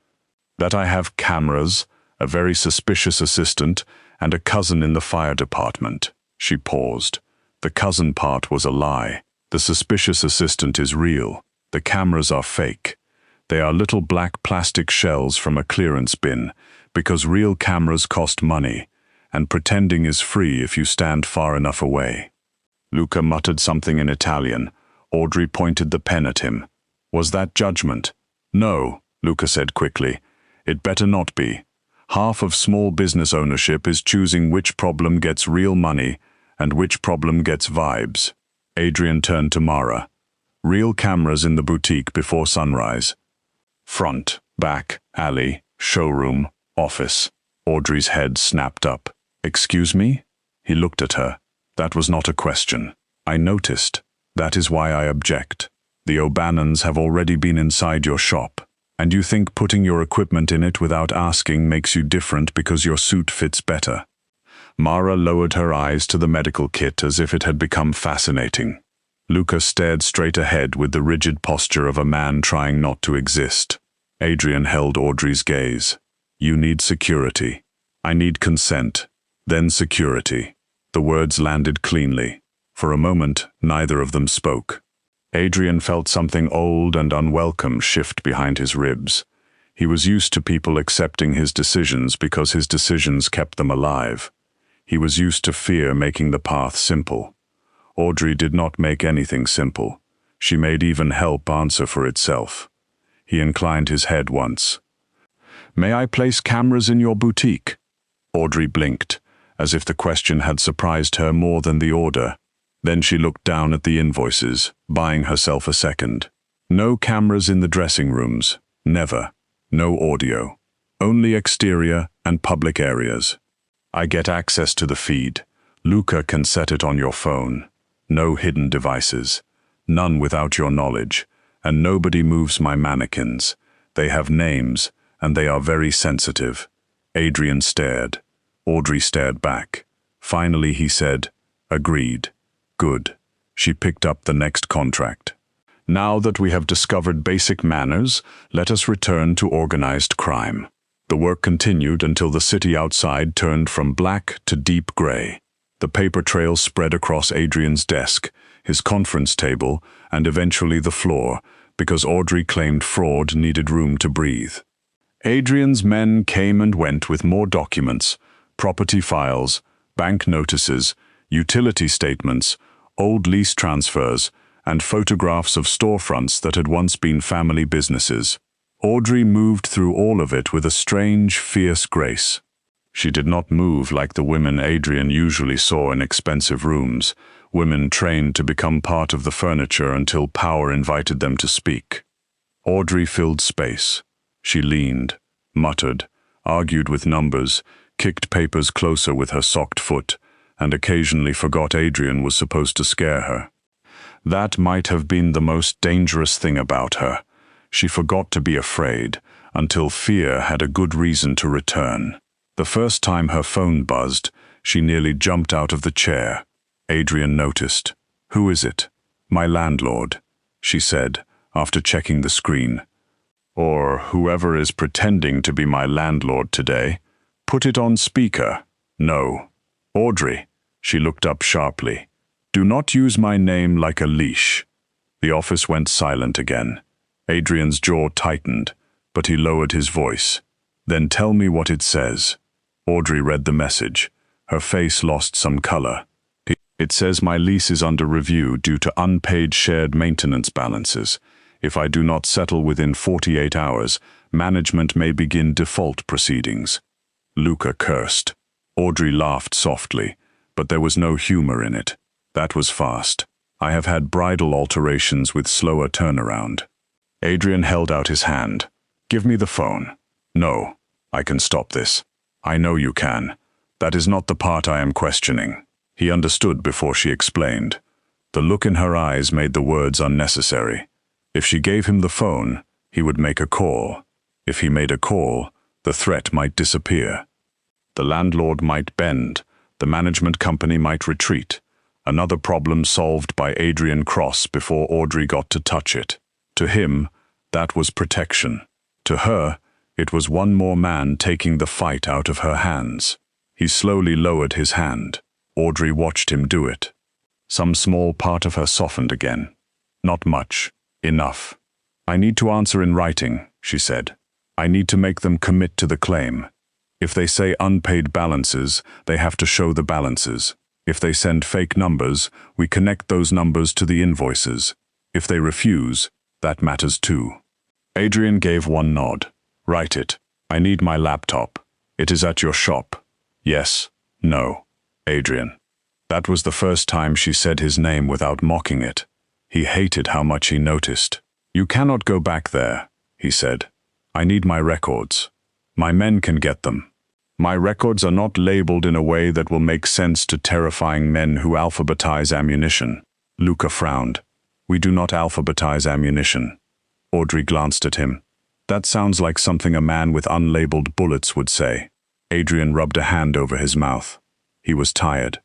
[SPEAKER 1] "That I have cameras, a very suspicious assistant, and a cousin in the fire department." She paused. The cousin part was a lie. The suspicious assistant is real. The cameras are fake. They are little black plastic shells from a clearance bin, because real cameras cost money, and pretending is free if you stand far enough away. Luca muttered something in Italian. Audrey pointed the pen at him. Was that judgment? No, Luca said quickly. It better not be. Half of small business ownership is choosing which problem gets real money and which problem gets vibes. Adrian turned to Mara. Real cameras in the boutique before sunrise. Front, back, alley, showroom, office. Audrey's head snapped up. Excuse me? He looked at her. That was not a question. I noticed. That is why I object. The O'Bannons have already been inside your shop, and you think putting your equipment in it without asking makes you different because your suit fits better. Mara lowered her eyes to the medical kit as if it had become fascinating. Luca stared straight ahead with the rigid posture of a man trying not to exist. Adrian held Audrey's gaze. You need security. I need consent. Then security. The words landed cleanly. For a moment, neither of them spoke. Adrian felt something old and unwelcome shift behind his ribs. He was used to people accepting his decisions because his decisions kept them alive. He was used to fear making the path simple. Audrey did not make anything simple. She made even help answer for itself. He inclined his head once. May I place cameras in your boutique? Audrey blinked, as if the question had surprised her more than the order. Then she looked down at the invoices, buying herself a second. No cameras in the dressing rooms. Never. No audio. Only exterior and public areas. I get access to the feed. Luca can set it on your phone. No hidden devices. None without your knowledge. And nobody moves my mannequins. They have names, and they are very sensitive. Adrian stared. Audrey stared back. Finally he said, "Agreed. Good." She picked up the next contract. "Now that we have discovered basic manners, let us return to organized crime." The work continued until the city outside turned from black to deep gray. The paper trail spread across Adrian's desk, his conference table, and eventually the floor, because Audrey claimed fraud needed room to breathe. Adrian's men came and went with more documents, property files, bank notices, utility statements, old lease transfers, and photographs of storefronts that had once been family businesses. Audrey moved through all of it with a strange, fierce grace. She did not move like the women Adrian usually saw in expensive rooms, women trained to become part of the furniture until power invited them to speak. Audrey filled space. She leaned, muttered, argued with numbers, kicked papers closer with her socked foot, and occasionally forgot Adrian was supposed to scare her. That might have been the most dangerous thing about her. She forgot to be afraid, until fear had a good reason to return. The first time her phone buzzed, she nearly jumped out of the chair. Adrian noticed. "Who is it?" "My landlord," she said, after checking the screen. "Or whoever is pretending to be my landlord today. Put it on speaker." "No." "Audrey," she looked up sharply. "Do not use my name like a leash." The office went silent again. Adrian's jaw tightened, but he lowered his voice. "Then tell me what it says." Audrey read the message. Her face lost some color. "It says my lease is under review due to unpaid shared maintenance balances. If I do not settle within 48 hours, management may begin default proceedings." Luca cursed. Audrey laughed softly, but there was no humor in it. "That was fast. I have had bridal alterations with slower turnaround." Adrian held out his hand. "Give me the phone." "No, I can stop this." "I know you can. That is not the part I am questioning." He understood before she explained. The look in her eyes made the words unnecessary. If she gave him the phone, he would make a call. If he made a call, the threat might disappear. The landlord might bend. The management company might retreat. Another problem solved by Adrian Cross before Audrey got to touch it. To him, that was protection. To her, it was one more man taking the fight out of her hands. He slowly lowered his hand. Audrey watched him do it. Some small part of her softened again. "Not much. Enough. I need to answer in writing," she said. "I need to make them commit to the claim. If they say unpaid balances, they have to show the balances. If they send fake numbers, we connect those numbers to the invoices. If they refuse, that matters too." Adrian gave one nod. "Write it. I need my laptop. It is at your shop." "Yes. No." Adrian. That was the first time she said his name without mocking it. He hated how much he noticed. "You cannot go back there," he said. "I need my records. My men can get them. My records are not labeled in a way that will make sense to terrifying men who alphabetize ammunition." Luca frowned. "We do not alphabetize ammunition." Audrey glanced at him. "That sounds like something a man with unlabeled bullets would say." Adrian rubbed a hand over his mouth. He was tired.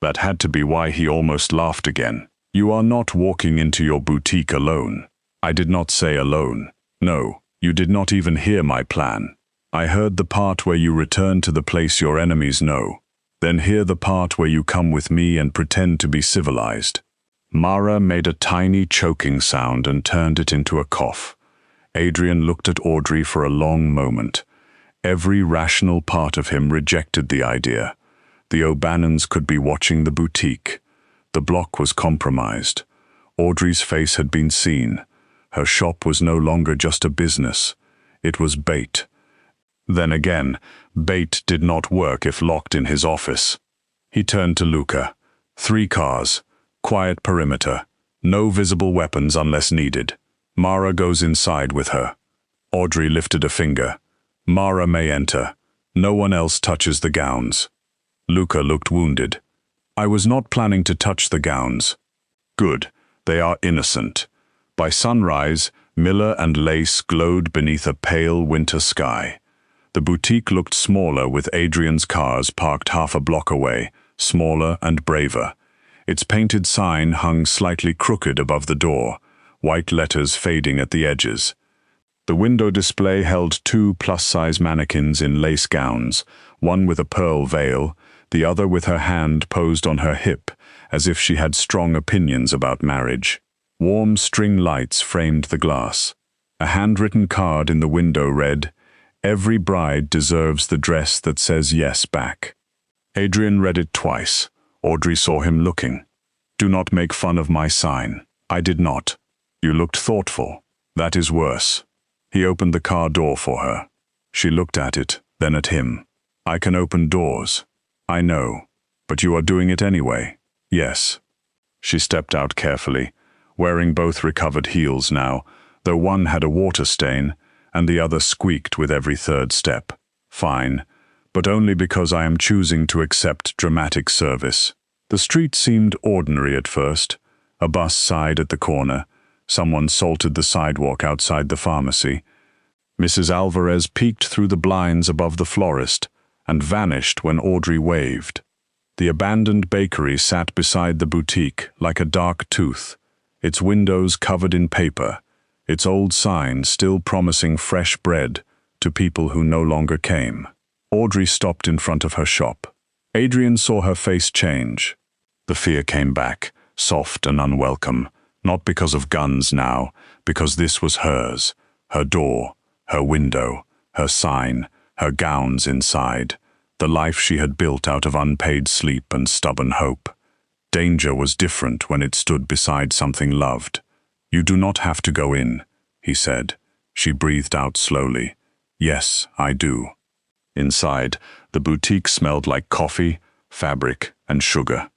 [SPEAKER 1] That had to be why he almost laughed again. "You are not walking into your boutique alone." "I did not say alone. No, you did not even hear my plan. I heard the part where you return to the place your enemies know. Then hear the part where you come with me and pretend to be civilized." Mara made a tiny choking sound and turned it into a cough. Adrian looked at Audrey for a long moment. Every rational part of him rejected the idea. The O'Bannons could be watching the boutique. The block was compromised. Audrey's face had been seen. Her shop was no longer just a business. It was bait. Then again, bait did not work if locked in his office. He turned to Luca. 3 cars. Quiet perimeter. No visible weapons unless needed. Mara goes inside with her. Audrey lifted a finger. "Mara may enter. No one else touches the gowns." Luca looked wounded. I was not planning to touch the gowns. Good, they are innocent. By sunrise, Miller and lace glowed beneath a pale winter sky. The boutique looked smaller with Adrian's cars parked half a block away, smaller and braver. Its painted sign hung slightly crooked above the door, white letters fading at the edges. The window display held 2 plus-size mannequins in lace gowns, one with a pearl veil, the other with her hand posed on her hip, as if she had strong opinions about marriage. Warm string lights framed the glass. A handwritten card in the window read, "Every bride deserves the dress that says yes back." Adrian read it twice. Audrey saw him looking. "Do not make fun of my sign." "I did not." "You looked thoughtful." "That is worse." He opened the car door for her. She looked at it, then at him. "I can open doors." "I know, but you are doing it anyway." "Yes." She stepped out carefully, wearing both recovered heels now, though one had a water stain, and the other squeaked with every third step. "Fine, but only because I am choosing to accept dramatic service." The street seemed ordinary at first. A bus sighed at the corner. Someone salted the sidewalk outside the pharmacy. Mrs. Alvarez peeked through the blinds above the florist and vanished when Audrey waved. The abandoned bakery sat beside the boutique like a dark tooth, its windows covered in paper, its old sign still promising fresh bread to people who no longer came. Audrey stopped in front of her shop. Adrian saw her face change. The fear came back, soft and unwelcome, not because of guns now, because this was hers, her door, her window, her sign, her gowns inside, the life she had built out of unpaid sleep and stubborn hope. Danger was different when it stood beside something loved. "You do not have to go in," he said. She breathed out slowly. "Yes, I do." Inside, the boutique smelled like coffee, fabric, and sugar.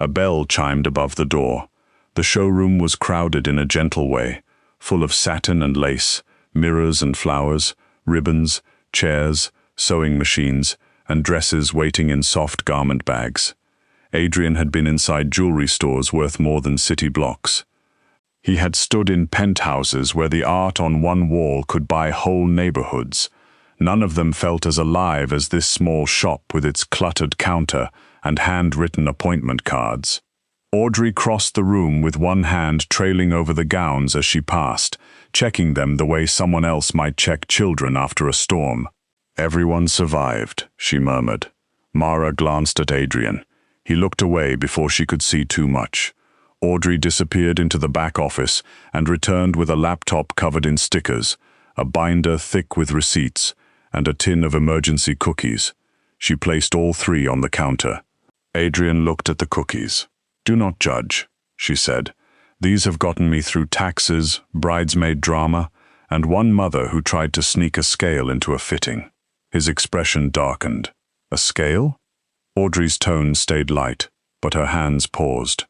[SPEAKER 1] A bell chimed above the door. The showroom was crowded in a gentle way, full of satin and lace, mirrors and flowers, ribbons, chairs, sewing machines, and dresses waiting in soft garment bags. Adrian had been inside jewelry stores worth more than city blocks. He had stood in penthouses where the art on one wall could buy whole neighborhoods. None of them felt as alive as this small shop with its cluttered counter and handwritten appointment cards. Audrey crossed the room with one hand trailing over the gowns as she passed, checking them the way someone else might check children after a storm. "Everyone survived," she murmured. Mara glanced at Adrian. He looked away before she could see too much. Audrey disappeared into the back office and returned with a laptop covered in stickers, a binder thick with receipts, and a tin of emergency cookies. She placed all 3 on the counter. Adrian looked at the cookies. "Do not judge," she said. "These have gotten me through taxes, bridesmaid drama, and one mother who tried to sneak a scale into a fitting." His expression darkened. "A scale?" Audrey's tone stayed light, but her hands paused.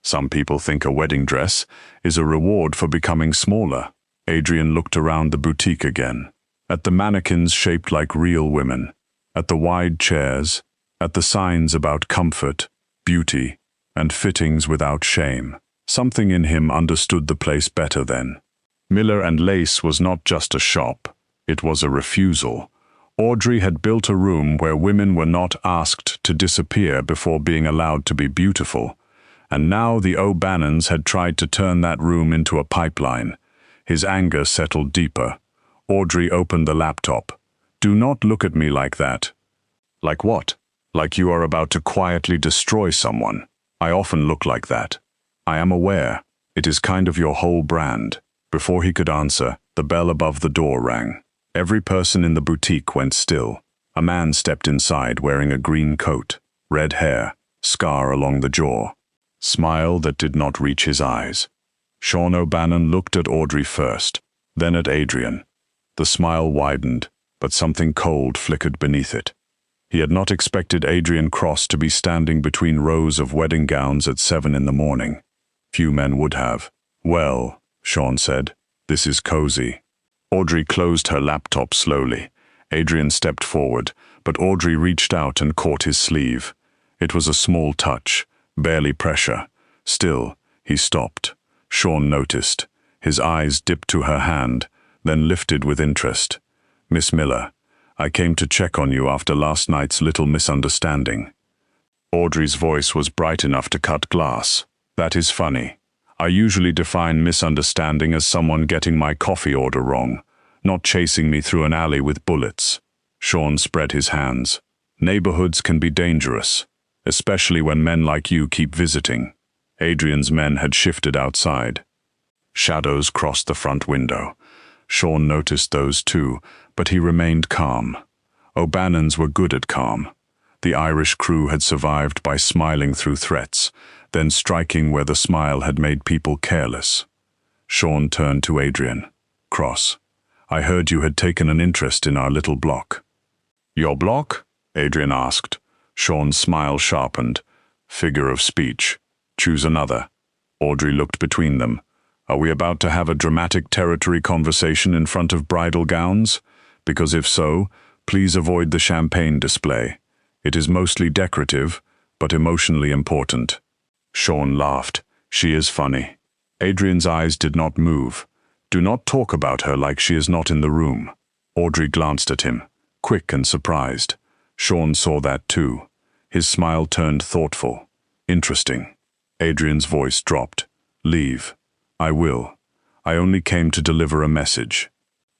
[SPEAKER 1] "Some people think a wedding dress is a reward for becoming smaller." Adrian looked around the boutique again, at the mannequins shaped like real women, at the wide chairs, at the signs about comfort, beauty, and fittings without shame. Something in him understood the place better then. Miller and Lace was not just a shop, it was a refusal. Audrey had built a room where women were not asked to disappear before being allowed to be beautiful, and now the O'Bannons had tried to turn that room into a pipeline. His anger settled deeper. Audrey opened the laptop. "Do not look at me like that." "Like what?" "Like you are about to quietly destroy someone. I often look like that." "I am aware. It is kind of your whole brand." Before he could answer, the bell above the door rang. Every person in the boutique went still. A man stepped inside wearing a green coat, red hair, scar along the jaw, smile that did not reach his eyes. Sean O'Bannon looked at Audrey first, then at Adrian. The smile widened, but something cold flickered beneath it. He had not expected Adrian Cross to be standing between rows of wedding gowns at 7 in the morning. Few men would have. "Well," Sean said, "this is cozy." Audrey closed her laptop slowly. Adrian stepped forward, but Audrey reached out and caught his sleeve. It was a small touch, barely pressure. Still, he stopped. Sean noticed. His eyes dipped to her hand, then lifted with interest. "Miss Miller, I came to check on you after last night's little misunderstanding." Audrey's voice was bright enough to cut glass. "That is funny. I usually define misunderstanding as someone getting my coffee order wrong, not chasing me through an alley with bullets." Sean spread his hands. "Neighborhoods can be dangerous, especially when men like you keep visiting." Adrian's men had shifted outside. Shadows crossed the front window. Sean noticed those too, but he remained calm. O'Bannons were good at calm. The Irish crew had survived by smiling through threats, then striking where the smile had made people careless. Sean turned to Adrian. "Cross, I heard you had taken an interest in our little block." "Your block?" Adrian asked. Sean's smile sharpened. "Figure of speech. Choose another." Audrey looked between them. "Are we about to have a dramatic territory conversation in front of bridal gowns? Because if so, please avoid the champagne display. It is mostly decorative, but emotionally important." Sean laughed. "She is funny." Adrian's eyes did not move. "Do not talk about her like she is not in the room." Audrey glanced at him, quick and surprised. Sean saw that too. His smile turned thoughtful. "Interesting." Adrian's voice dropped. "Leave." "I will. I only came to deliver a message."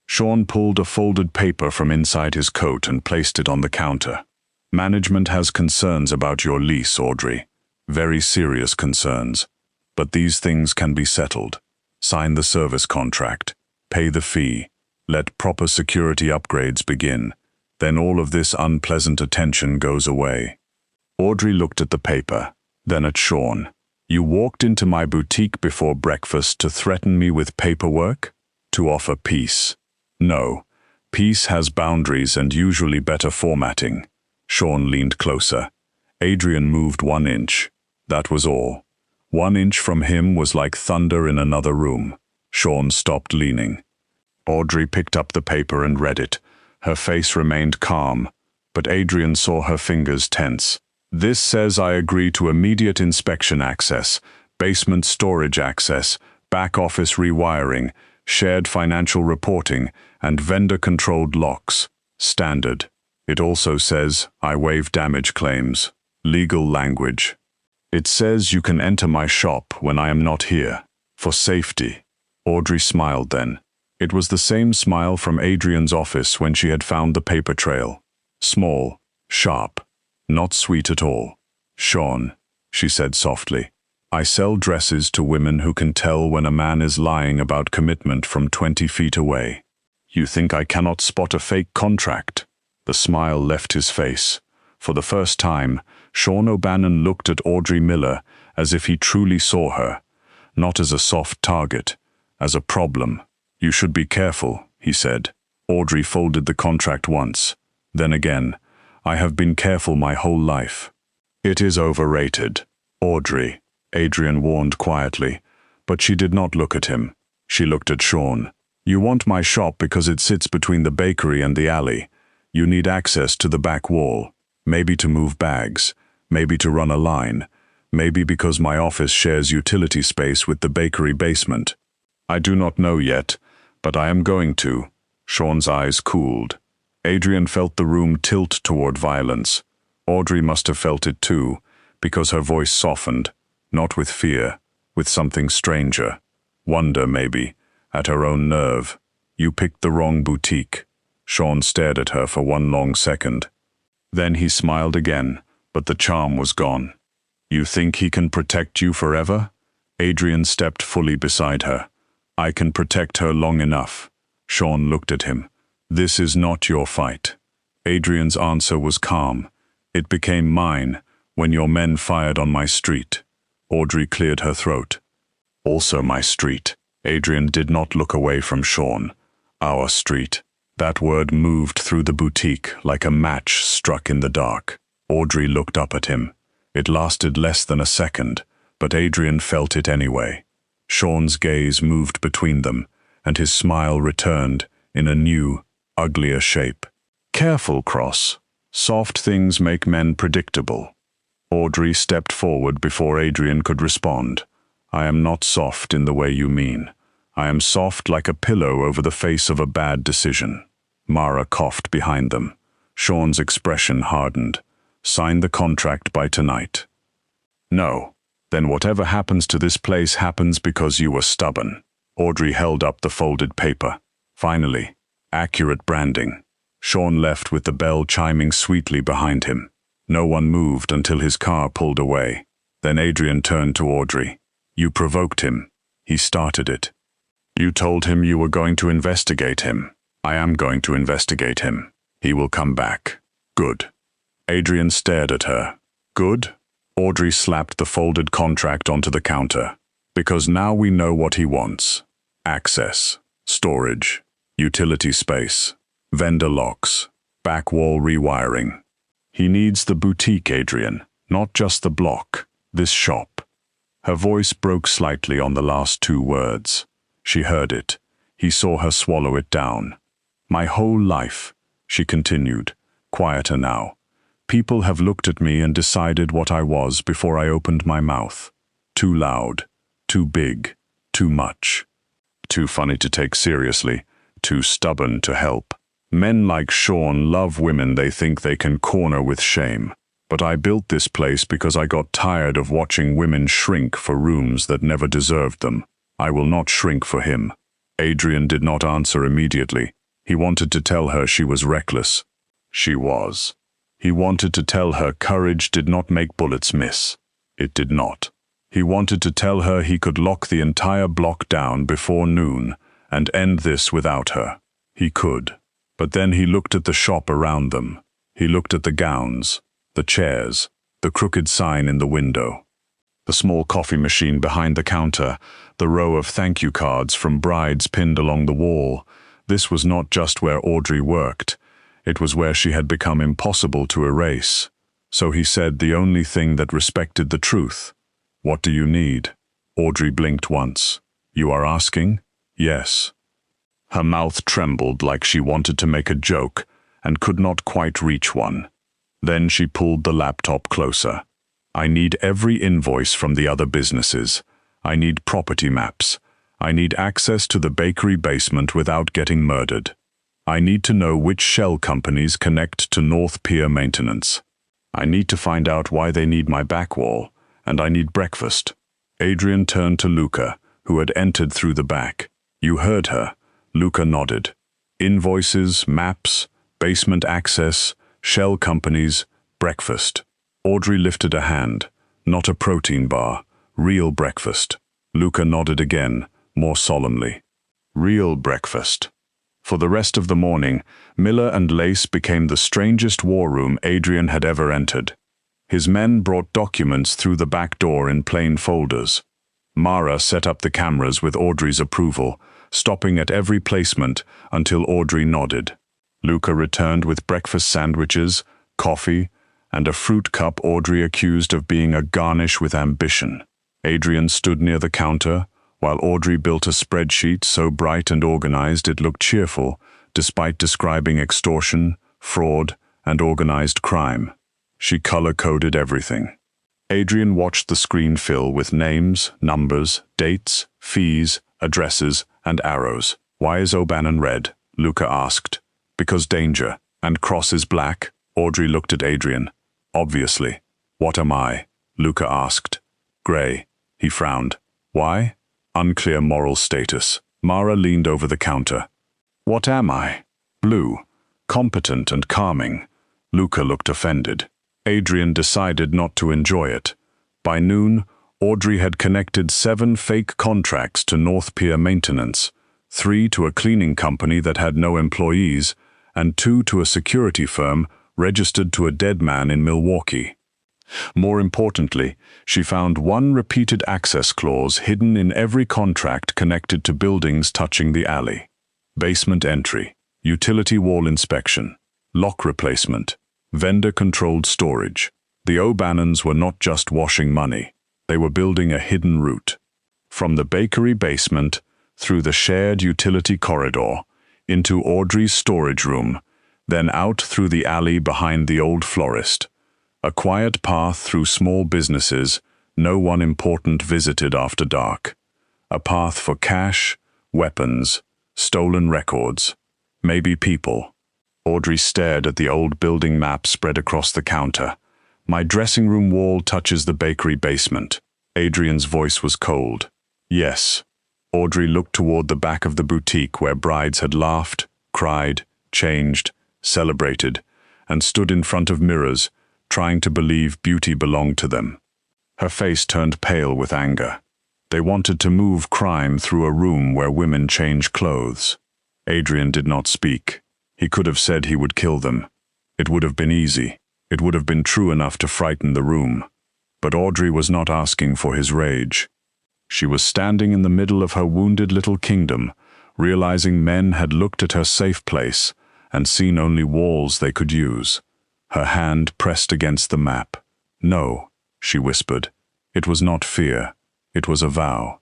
[SPEAKER 1] Sean pulled a folded paper from inside his coat and placed it on the counter. "Management has concerns about your lease, Audrey. Very serious concerns. But these things can be settled. Sign the service contract. Pay the fee. Let proper security upgrades begin. Then all of this unpleasant attention goes away." Audrey looked at the paper, then at Sean. "You walked into my boutique before breakfast to threaten me with paperwork? To offer peace? No. Peace has boundaries and usually better formatting." Sean leaned closer. Adrian moved 1 inch. That was all. 1 inch from him was like thunder in another room. Sean stopped leaning. Audrey picked up the paper and read it. Her face remained calm, but Adrian saw her fingers tense. "This says I agree to immediate inspection access, basement storage access, back office rewiring, shared financial reporting, and vendor-controlled locks. Standard. It also says I waive damage claims. Legal language. It says you can enter my shop when I am not here. For safety." Audrey smiled then. It was the same smile from Adrian's office when she had found the paper trail. Small, sharp, not sweet at all. "Sean," she said softly, "I sell dresses to women who can tell when a man is lying about commitment from 20 feet away. You think I cannot spot a fake contract?" The smile left his face. For the first time, Sean O'Bannon looked at Audrey Miller as if he truly saw her, not as a soft target, as a problem. "You should be careful," he said. Audrey folded the contract once, then again. "I have been careful my whole life." "It is overrated." "Audrey," Adrian warned quietly, but she did not look at him. She looked at Sean. "You want my shop because it sits between the bakery and the alley. You need access to the back wall, maybe to move bags, maybe to run a line, maybe because my office shares utility space with the bakery basement." "I do not know yet, but I am going to." Sean's eyes cooled. Adrian felt the room tilt toward violence. Audrey must have felt it too, because her voice softened, not with fear, with something stranger. Wonder, maybe, at her own nerve. "You picked the wrong boutique." Sean stared at her for 1 long second. Then he smiled again, but the charm was gone. "You think he can protect you forever?" Adrian stepped fully beside her. "I can protect her long enough." Sean looked at him. "This is not your fight." Adrian's answer was calm. "It became mine when your men fired on my street." Audrey cleared her throat. "Also my street." Adrian did not look away from Sean. "Our street." That word moved through the boutique like a match struck in the dark. Audrey looked up at him. It lasted less than a second, but Adrian felt it anyway. Sean's gaze moved between them, and his smile returned in a new, uglier shape. "Careful, Cross. Soft things make men predictable." Audrey stepped forward before Adrian could respond. I am not soft in the way you mean. I am soft like a pillow over the face of a bad decision. Mara coughed behind them. Sean's expression hardened. Sign the contract by tonight. No. Then whatever happens to this place happens because you were stubborn. Audrey held up the folded paper. Finally, accurate branding. Sean left with the bell chiming sweetly behind him. No one moved until his car pulled away. Then Adrian turned to Audrey. You provoked him. He started it. You told him you were going to investigate him. I am going to investigate him. He will come back. Good. Adrian stared at her. Good? Audrey slapped the folded contract onto the counter. Because now we know what he wants. Access, storage, utility space, vendor locks, back wall rewiring. He needs the boutique, Adrian, not just the block, this shop. Her voice broke slightly on the last two words. She heard it. He saw her swallow it down. My whole life, she continued, quieter now. People have looked at me and decided what I was before I opened my mouth. Too loud, too big, too much. Too funny to take seriously, too stubborn to help. Men like Sean love women they think they can corner with shame. But I built this place because I got tired of watching women shrink for rooms that never deserved them. I will not shrink for him. Adrian did not answer immediately. He wanted to tell her she was reckless. She was. He wanted to tell her courage did not make bullets miss. It did not. He wanted to tell her he could lock the entire block down before noon and end this without her. He could. But then he looked at the shop around them. He looked at the gowns, the chairs, the crooked sign in the window, the small coffee machine behind the counter, the row of thank you cards from brides pinned along the wall. This was not just where Audrey worked. It was where she had become impossible to erase. So he said the only thing that respected the truth. What do you need? Audrey blinked once. You are asking? Yes. Her mouth trembled like she wanted to make a joke and could not quite reach one. Then she pulled the laptop closer. I need every invoice from the other businesses. I need property maps. I need access to the bakery basement without getting murdered. I need to know which shell companies connect to North Pier maintenance. I need to find out why they need my back wall, and I need breakfast. Adrian turned to Luca, who had entered through the back. You heard her. Luca nodded. Invoices, maps, basement access, shell companies, breakfast. Audrey lifted a hand. Not a protein bar. Real breakfast. Luca nodded again, more solemnly. Real breakfast. For the rest of the morning, Miller and Lace became the strangest war room Adrian had ever entered. His men brought documents through the back door in plain folders. Mara set up the cameras with Audrey's approval, stopping at every placement until Audrey nodded. Luca returned with breakfast sandwiches, coffee, and a fruit cup Audrey accused of being a garnish with ambition. Adrian stood near the counter, while Audrey built a spreadsheet so bright and organized it looked cheerful, despite describing extortion, fraud, and organized crime. She color-coded everything. Adrian watched the screen fill with names, numbers, dates, fees, addresses, and arrows. Why is O'Bannon red? Luca asked. Because danger. And Cross is black? Audrey looked at Adrian. Obviously. What am I? Luca asked. Gray. He frowned. Why? Unclear moral status. Mara leaned over the counter. What am I? Blue. Competent and calming. Luca looked offended. Adrian decided not to enjoy it. By noon, Audrey had connected 7 fake contracts to North Pier maintenance, 3 to a cleaning company that had no employees, and 2 to a security firm registered to a dead man in Milwaukee. More importantly, she found 1 repeated access clause hidden in every contract connected to buildings touching the alley. Basement entry, utility wall inspection, lock replacement, vendor-controlled storage. The O'Bannons were not just washing money. They were building a hidden route. From the bakery basement, through the shared utility corridor, into Audrey's storage room, then out through the alley behind the old florist. A quiet path through small businesses, no one important visited after dark. A path for cash, weapons, stolen records, maybe people. Audrey stared at the old building map spread across the counter. My dressing room wall touches the bakery basement. Adrian's voice was cold. Yes. Audrey looked toward the back of the boutique where brides had laughed, cried, changed, celebrated, and stood in front of mirrors, trying to believe beauty belonged to them. Her face turned pale with anger. They wanted to move crime through a room where women change clothes. Adrian did not speak. He could have said he would kill them. It would have been easy. It would have been true enough to frighten the room. But Audrey was not asking for his rage. She was standing in the middle of her wounded little kingdom, realizing men had looked at her safe place and seen only walls they could use. Her hand pressed against the map. No, she whispered. It was not fear. It was a vow.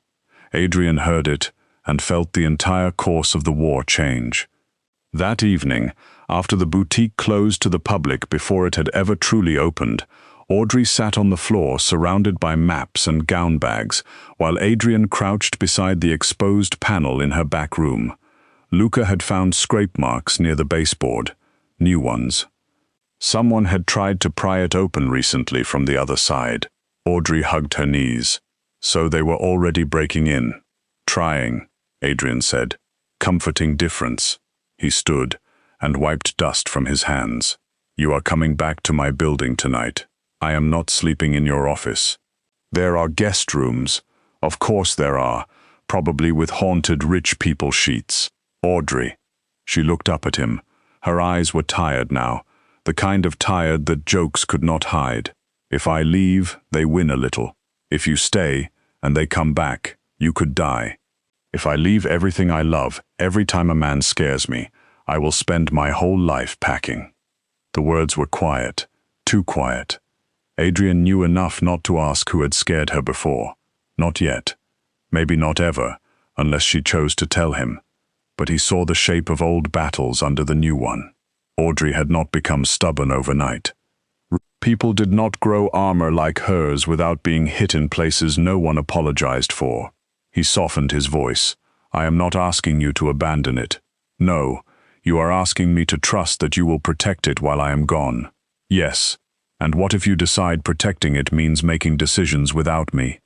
[SPEAKER 1] Adrian heard it and felt the entire course of the war change. That evening, after the boutique closed to the public before it had ever truly opened, Audrey sat on the floor surrounded by maps and gown bags, while Adrian crouched beside the exposed panel in her back room. Luca had found scrape marks near the baseboard, new ones. Someone had tried to pry it open recently from the other side. Audrey hugged her knees. So they were already breaking in. Trying, Adrian said. Comforting difference. He stood and wiped dust from his hands. You are coming back to my building tonight. I am not sleeping in your office. There are guest rooms. Of course there are, probably with haunted rich people sheets. Audrey. She looked up at him. Her eyes were tired now, the kind of tired that jokes could not hide. If I leave, they win a little. If you stay, and they come back, you could die. If I leave everything I love, every time a man scares me, I will spend my whole life packing. The words were quiet, too quiet. Adrian knew enough not to ask who had scared her before. Not yet. Maybe not ever, unless she chose to tell him. But he saw the shape of old battles under the new one. Audrey had not become stubborn overnight. People did not grow armor like hers without being hit in places no one apologized for. He softened his voice. I am not asking you to abandon it. No, you are asking me to trust that you will protect it while I am gone. Yes, and what if you decide protecting it means making decisions without me?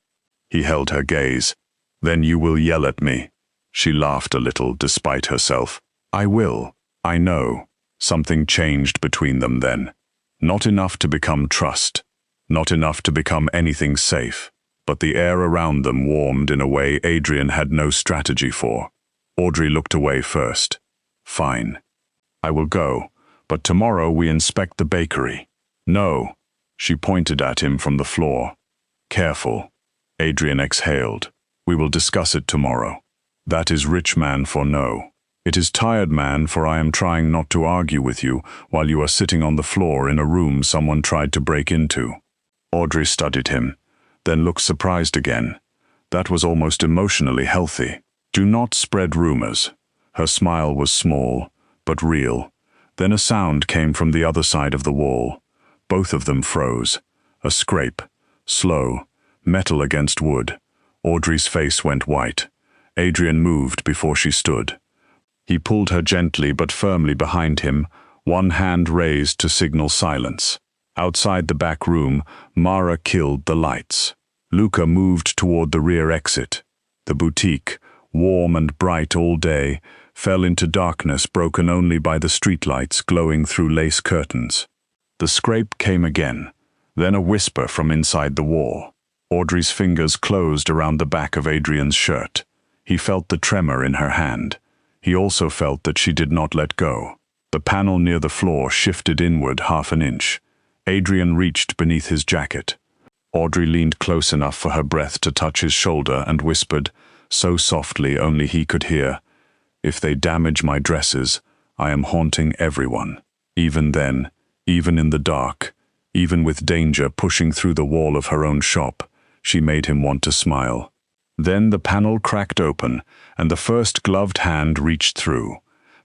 [SPEAKER 1] He held her gaze. Then you will yell at me. She laughed a little, despite herself. I will. I know. Something changed between them then. Not enough to become trust. Not enough to become anything safe. But the air around them warmed in a way Adrian had no strategy for. Audrey looked away first. Fine. I will go, but tomorrow we inspect the bakery. No. She pointed at him from the floor. Careful. Adrian exhaled. We will discuss it tomorrow. That is rich man for no. It is tired man, for I am trying not to argue with you while you are sitting on the floor in a room someone tried to break into. Audrey studied him, then looked surprised again. That was almost emotionally healthy. Do not spread rumors. Her smile was small, but real. Then a sound came from the other side of the wall. Both of them froze. A scrape. Slow. Metal against wood. Audrey's face went white. Adrian moved before she stood. He pulled her gently but firmly behind him, one hand raised to signal silence. Outside the back room, Mara killed the lights. Luca moved toward the rear exit. The boutique, warm and bright all day, fell into darkness broken only by the streetlights glowing through lace curtains. The scrape came again, then a whisper from inside the wall. Audrey's fingers closed around the back of Adrian's shirt. He felt the tremor in her hand. He also felt that she did not let go. The panel near the floor shifted inward half an inch. Adrian reached beneath his jacket. Audrey leaned close enough for her breath to touch his shoulder and whispered, so softly only he could hear, If they damage my dresses, I am haunting everyone. Even then, even in the dark, even with danger pushing through the wall of her own shop, she made him want to smile. Then the panel cracked open, and the first gloved hand reached through.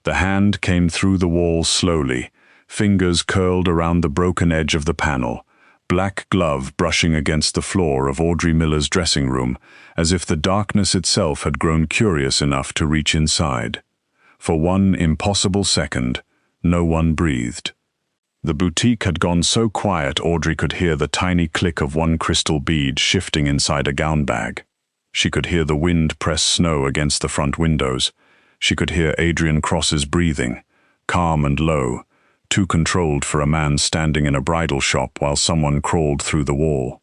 [SPEAKER 1] The hand came through the wall slowly, fingers curled around the broken edge of the panel, black glove brushing against the floor of Audrey Miller's dressing room, as if the darkness itself had grown curious enough to reach inside. For one impossible second, no one breathed. The boutique had gone so quiet Audrey could hear the tiny click of one crystal bead shifting inside a gown bag. She could hear the wind press snow against the front windows. She could hear Adrian Cross's breathing, calm and low, too controlled for a man standing in a bridal shop while someone crawled through the wall.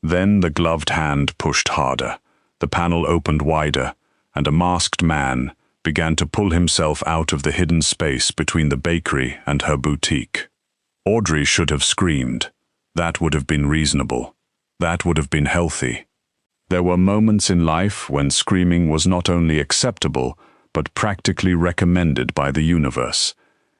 [SPEAKER 1] Then the gloved hand pushed harder. The panel opened wider, and a masked man began to pull himself out of the hidden space between the bakery and her boutique. Audrey should have screamed. That would have been reasonable. That would have been healthy. There were moments in life when screaming was not only acceptable, but practically recommended by the universe.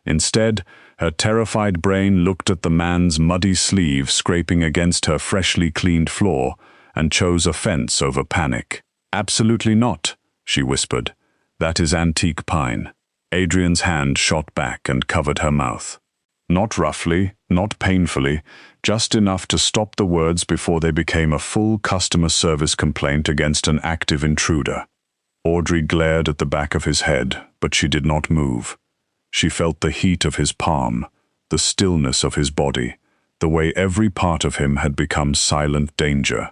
[SPEAKER 1] Instead, her terrified brain looked at the man's muddy sleeve scraping against her freshly cleaned floor and chose offense over panic. "Absolutely not," she whispered. "That is antique pine." Adrian's hand shot back and covered her mouth. Not roughly, not painfully, just enough to stop the words before they became a full customer service complaint against an active intruder. Audrey glared at the back of his head, but she did not move. She felt the heat of his palm, the stillness of his body, the way every part of him had become silent danger.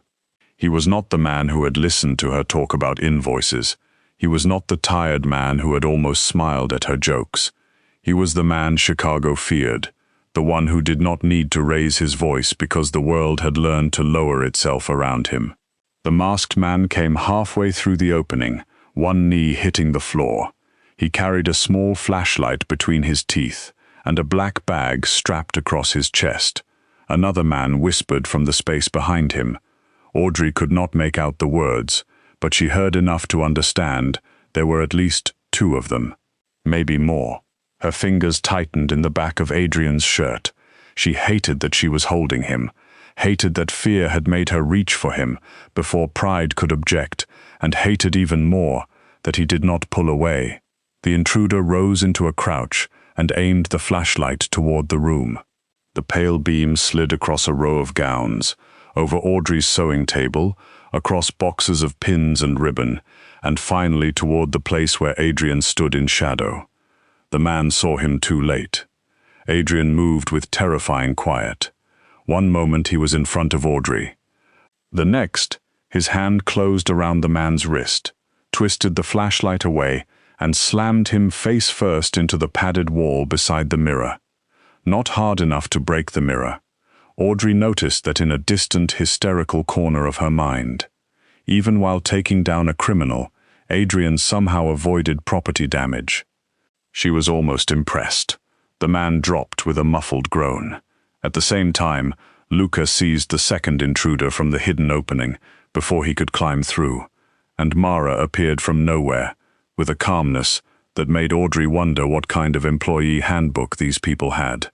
[SPEAKER 1] He was not the man who had listened to her talk about invoices. He was not the tired man who had almost smiled at her jokes. He was the man Chicago feared, the one who did not need to raise his voice because the world had learned to lower itself around him. The masked man came halfway through the opening, one knee hitting the floor. He carried a small flashlight between his teeth and a black bag strapped across his chest. Another man whispered from the space behind him. Audrey could not make out the words, but she heard enough to understand there were at least two of them, maybe more. Her fingers tightened in the back of Adrian's shirt. She hated that she was holding him, hated that fear had made her reach for him before pride could object, and hated even more that he did not pull away. The intruder rose into a crouch and aimed the flashlight toward the room. The pale beam slid across a row of gowns, over Audrey's sewing table, across boxes of pins and ribbon, and finally toward the place where Adrian stood in shadow. The man saw him too late. Adrian moved with terrifying quiet. One moment he was in front of Audrey. The next, his hand closed around the man's wrist, twisted the flashlight away, and slammed him face first into the padded wall beside the mirror. Not hard enough to break the mirror. Audrey noticed that in a distant, hysterical corner of her mind. Even while taking down a criminal, Adrian somehow avoided property damage. She was almost impressed. The man dropped with a muffled groan. At the same time, Luca seized the second intruder from the hidden opening before he could climb through, and Mara appeared from nowhere, with a calmness that made Audrey wonder what kind of employee handbook these people had.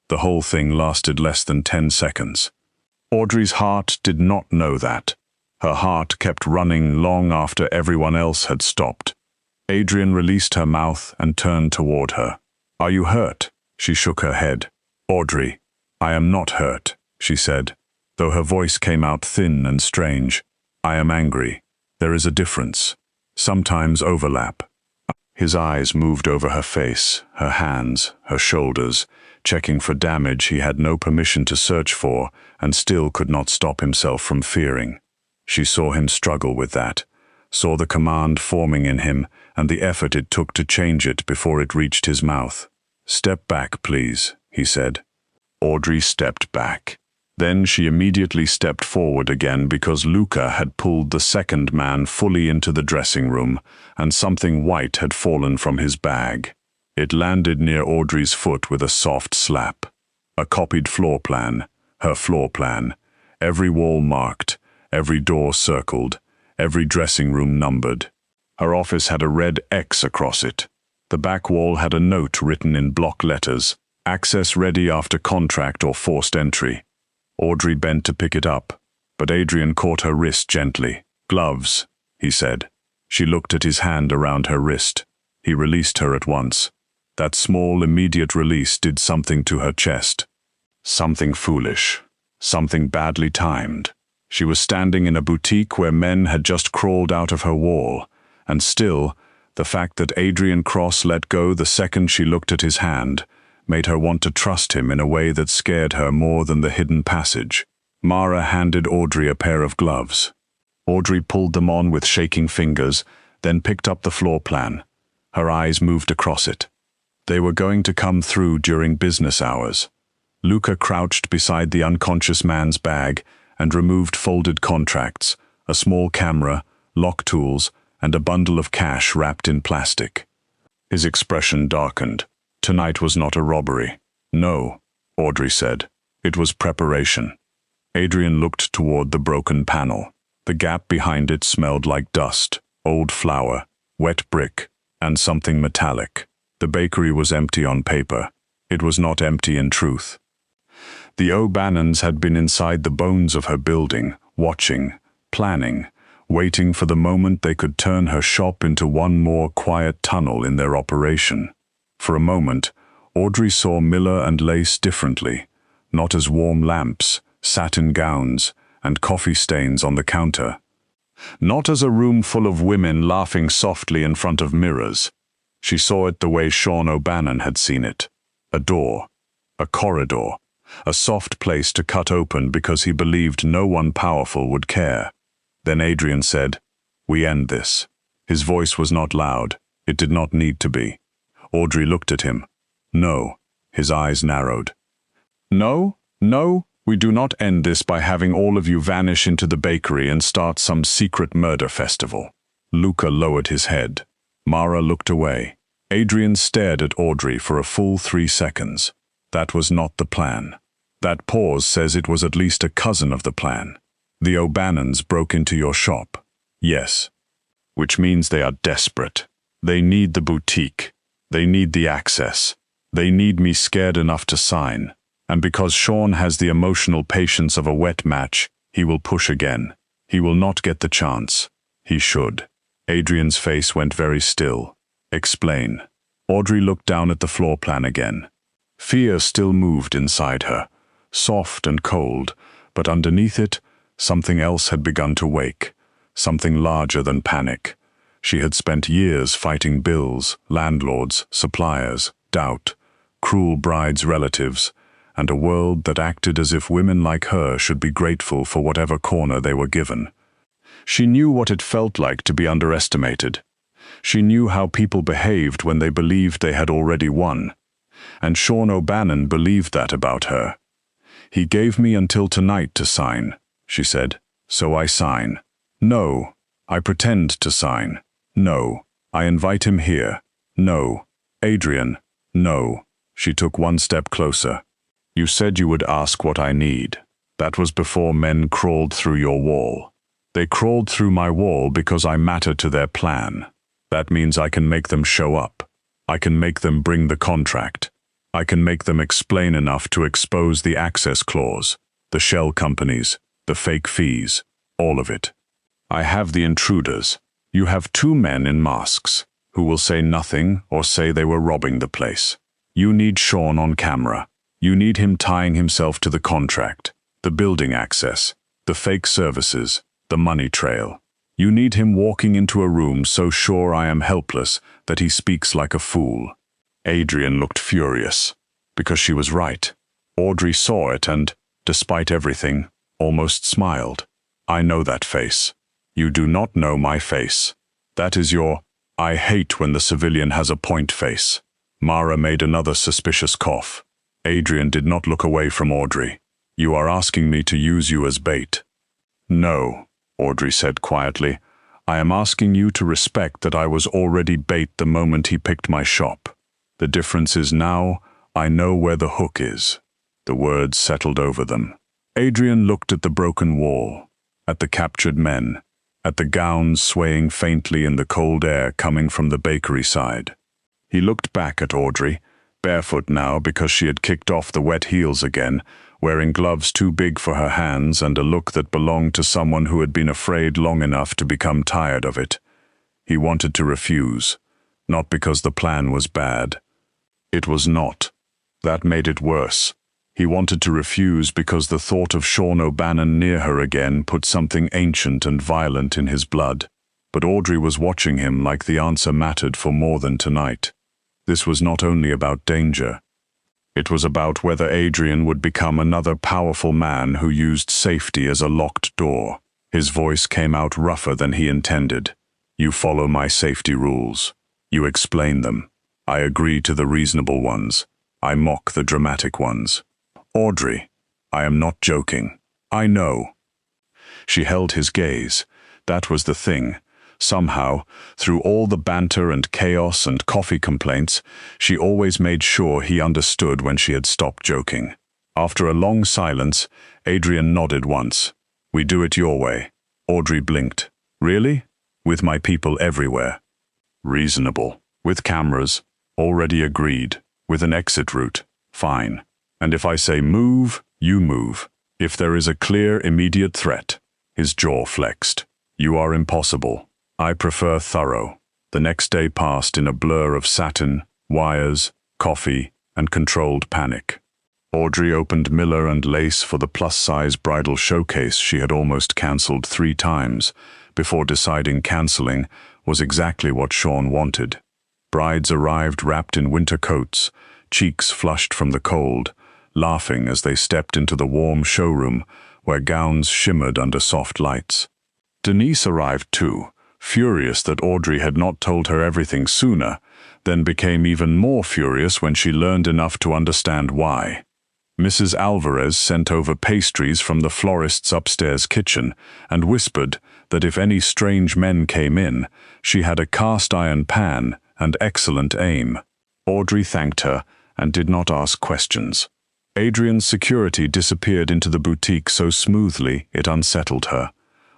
[SPEAKER 1] The whole thing lasted less than 10 seconds. Audrey's heart did not know that. Her heart kept running long after everyone else had stopped. Adrian released her mouth and turned toward her. "Are you hurt?" She shook her head. "Audrey, I am not hurt," she said, though her voice came out thin and strange. "I am angry. There is a difference. Sometimes overlap." His eyes moved over her face, her hands, her shoulders, checking for damage he had no permission to search for and still could not stop himself from fearing. She saw him struggle with that, saw the command forming in him and the effort it took to change it before it reached his mouth. "Step back, please," he said. Audrey stepped back. Then she immediately stepped forward again because Luca had pulled the second man fully into the dressing room, and something white had fallen from his bag. It landed near Audrey's foot with a soft slap. A copied floor plan, her floor plan, every wall marked, every door circled, every dressing room numbered. Her office had a red X across it. The back wall had a note written in block letters, "Access ready after contract or forced entry." Audrey bent to pick it up, but Adrian caught her wrist gently. "Gloves," he said. She looked at his hand around her wrist. He released her at once. That small, immediate release did something to her chest. Something foolish. something badly timed. She was standing in a boutique where men had just crawled out of her wall, and still, the fact that Adrian Cross let go the second she looked at his hand made her want to trust him in a way that scared her more than the hidden passage. Mara handed Audrey a pair of gloves. Audrey pulled them on with shaking fingers, then picked up the floor plan. Her eyes moved across it. They were going to come through during business hours. Luca crouched beside the unconscious man's bag and removed folded contracts, a small camera, lock tools, and a bundle of cash wrapped in plastic. His expression darkened. Tonight was not a robbery. No, Audrey said. It was preparation. Adrian looked toward the broken panel. The gap behind it smelled like dust, old flour, wet brick, and something metallic. The bakery was empty on paper. It was not empty in truth. The O'Bannons had been inside the bones of her building, watching, planning, waiting for the moment they could turn her shop into one more quiet tunnel in their operation. For a moment, Audrey saw Miller and Lace differently, not as warm lamps, satin gowns, and coffee stains on the counter. Not as a room full of women laughing softly in front of mirrors. She saw it the way Sean O'Bannon had seen it. A door, a corridor, a soft place to cut open because he believed no one powerful would care. Then Adrian said, "We end this." His voice was not loud. It did not need to be. Audrey looked at him. No. His eyes narrowed. No, we do not end this by having all of you vanish into the bakery and start some secret murder festival. Luca lowered his head. Mara looked away. Adrian stared at Audrey for a full 3 seconds. That was not the plan. That pause says it was at least a cousin of the plan. The O'Bannons broke into your shop. Yes. Which means they are desperate. They need the boutique. They need the access. They need me scared enough to sign. And because Sean has the emotional patience of a wet match, he will push again. He will not get the chance. He should. Adrian's face went very still. Explain. Audrey looked down at the floor plan again. Fear still moved inside her, soft and cold, but underneath it, something else had begun to wake, something larger than panic. She had spent years fighting bills, landlords, suppliers, doubt, cruel brides' relatives, and a world that acted as if women like her should be grateful for whatever corner they were given. She knew what it felt like to be underestimated. She knew how people behaved when they believed they had already won. And Sean O'Bannon believed that about her. "He gave me until tonight to sign," she said, "so I sign. No, I pretend to sign. No, I invite him here. No, Adrian, no." She took one step closer. "You said you would ask what I need. That was before men crawled through your wall. They crawled through my wall because I matter to their plan. That means I can make them show up. I can make them bring the contract. I can make them explain enough to expose the access clause, the shell companies, the fake fees, all of it. I have the intruders. You have 2 men in masks who will say nothing or say they were robbing the place. You need Sean on camera. You need him tying himself to the contract, the building access, the fake services, the money trail. You need him walking into a room so sure I am helpless that he speaks like a fool." Adrian looked furious, because she was right. Audrey saw it and, despite everything, almost smiled. "I know that face. You do not know my face. That is your, I hate when the civilian has a point face." Mara made another suspicious cough. Adrian did not look away from Audrey. "You are asking me to use you as bait." "No," Audrey said quietly. "I am asking you to respect that I was already bait the moment he picked my shop. The difference is now I know where the hook is." The words settled over them. Adrian looked at the broken wall, at the captured men, at the gowns swaying faintly in the cold air coming from the bakery side. He looked back at Audrey, barefoot now because she had kicked off the wet heels again, wearing gloves too big for her hands and a look that belonged to someone who had been afraid long enough to become tired of it. He wanted to refuse, not because the plan was bad. It was not. That made it worse. He wanted to refuse because the thought of Sean O'Bannon near her again put something ancient and violent in his blood. But Audrey was watching him like the answer mattered for more than tonight. This was not only about danger. It was about whether Adrian would become another powerful man who used safety as a locked door. His voice came out rougher than he intended. You follow my safety rules. You explain them. I agree to the reasonable ones. I mock the dramatic ones. Audrey, I am not joking. I know. She held his gaze. That was the thing. Somehow, through all the banter and chaos and coffee complaints, she always made sure he understood when she had stopped joking. After a long silence, Adrian nodded once. We do it your way. Audrey blinked. Really? With my people everywhere. Reasonable. With cameras. Already agreed. With an exit route. Fine. And if I say move, you move. If there is a clear, immediate threat. His jaw flexed. You are impossible. I prefer thorough. The next day passed in a blur of satin, wires, coffee, and controlled panic. Audrey opened Miller and Lace for the plus-size bridal showcase she had almost cancelled 3 times, before deciding cancelling was exactly what Sean wanted. Brides arrived wrapped in winter coats, cheeks flushed from the cold, laughing as they stepped into the warm showroom where gowns shimmered under soft lights. Denise arrived too, furious that Audrey had not told her everything sooner, then became even more furious when she learned enough to understand why. Mrs. Alvarez sent over pastries from the florist's upstairs kitchen and whispered that if any strange men came in, she had a cast-iron pan and excellent aim. Audrey thanked her and did not ask questions. Adrian's security disappeared into the boutique so smoothly it unsettled her.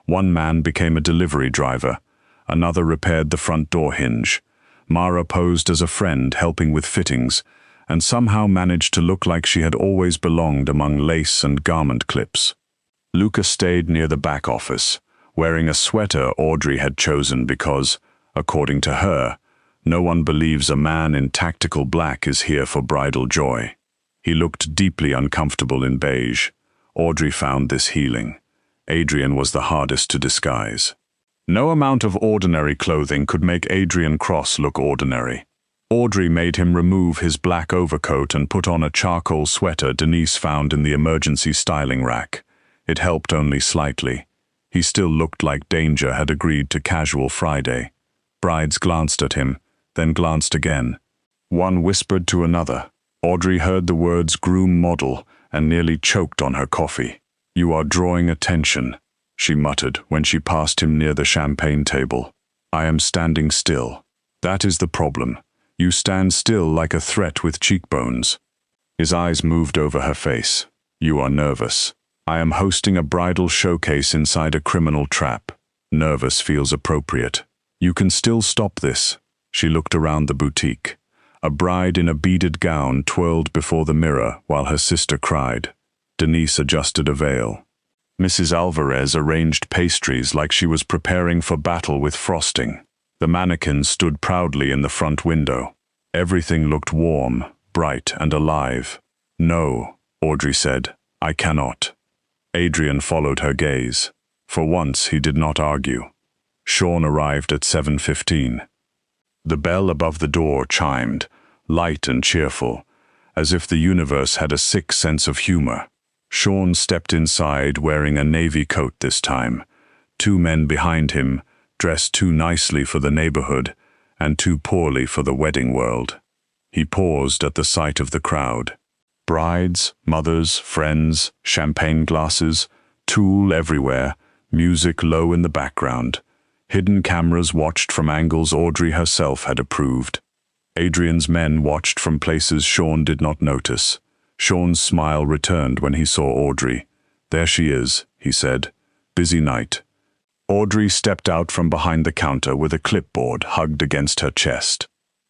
[SPEAKER 1] One man became a delivery driver. Another repaired the front door hinge. Mara posed as a friend helping with fittings, and somehow managed to look like she had always belonged among lace and garment clips. Luca stayed near the back office, wearing a sweater Audrey had chosen because, according to her, no one believes a man in tactical black is here for bridal joy. He looked deeply uncomfortable in beige. Audrey found this healing. Adrian was the hardest to disguise. No amount of ordinary clothing could make Adrian Cross look ordinary. Audrey made him remove his black overcoat and put on a charcoal sweater Denise found in the emergency styling rack. It helped only slightly. He still looked like danger had agreed to casual Friday. Brides glanced at him, then glanced again. One whispered to another. Audrey heard the words groom model and nearly choked on her coffee. You are drawing attention, she muttered when she passed him near the champagne table. I am standing still. That is the problem. You stand still like a threat with cheekbones. His eyes moved over her face. You are nervous. I am hosting a bridal showcase inside a criminal trap. Nervous feels appropriate. You can still stop this. She looked around the boutique. A bride in a beaded gown twirled before the mirror while her sister cried. Denise adjusted a veil. Mrs. Alvarez arranged pastries like she was preparing for battle with frosting. The mannequin stood proudly in the front window. Everything looked warm, bright, and alive. No, Audrey said, I cannot. Adrian followed her gaze. For once, he did not argue. Sean arrived at 7:15. The bell above the door chimed, light and cheerful, as if the universe had a sick sense of humor. Sean stepped inside wearing a navy coat this time. 2 men behind him, dressed too nicely for the neighborhood and too poorly for the wedding world. He paused at the sight of the crowd. Brides, mothers, friends, champagne glasses, tulle everywhere, music low in the background. Hidden cameras watched from angles Audrey herself had approved. Adrian's men watched from places Sean did not notice. Sean's smile returned when he saw Audrey. There she is, he said. Busy night. Audrey stepped out from behind the counter with a clipboard hugged against her chest.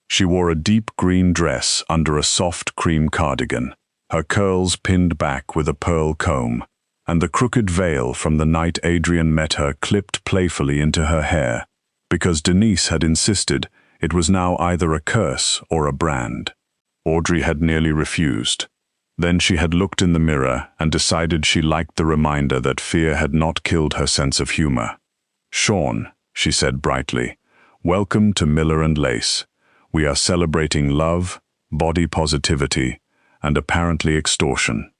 [SPEAKER 1] She wore a deep green dress under a soft cream cardigan, her curls pinned back with a pearl comb, and the crooked veil from the night Adrian met her clipped playfully into her hair, because Denise had insisted it was now either a curse or a brand. Audrey had nearly refused. Then she had looked in the mirror and decided she liked the reminder that fear had not killed her sense of humor. "Sean," she said brightly, "welcome to Miller & Lace. We are celebrating love, body positivity, and apparently extortion."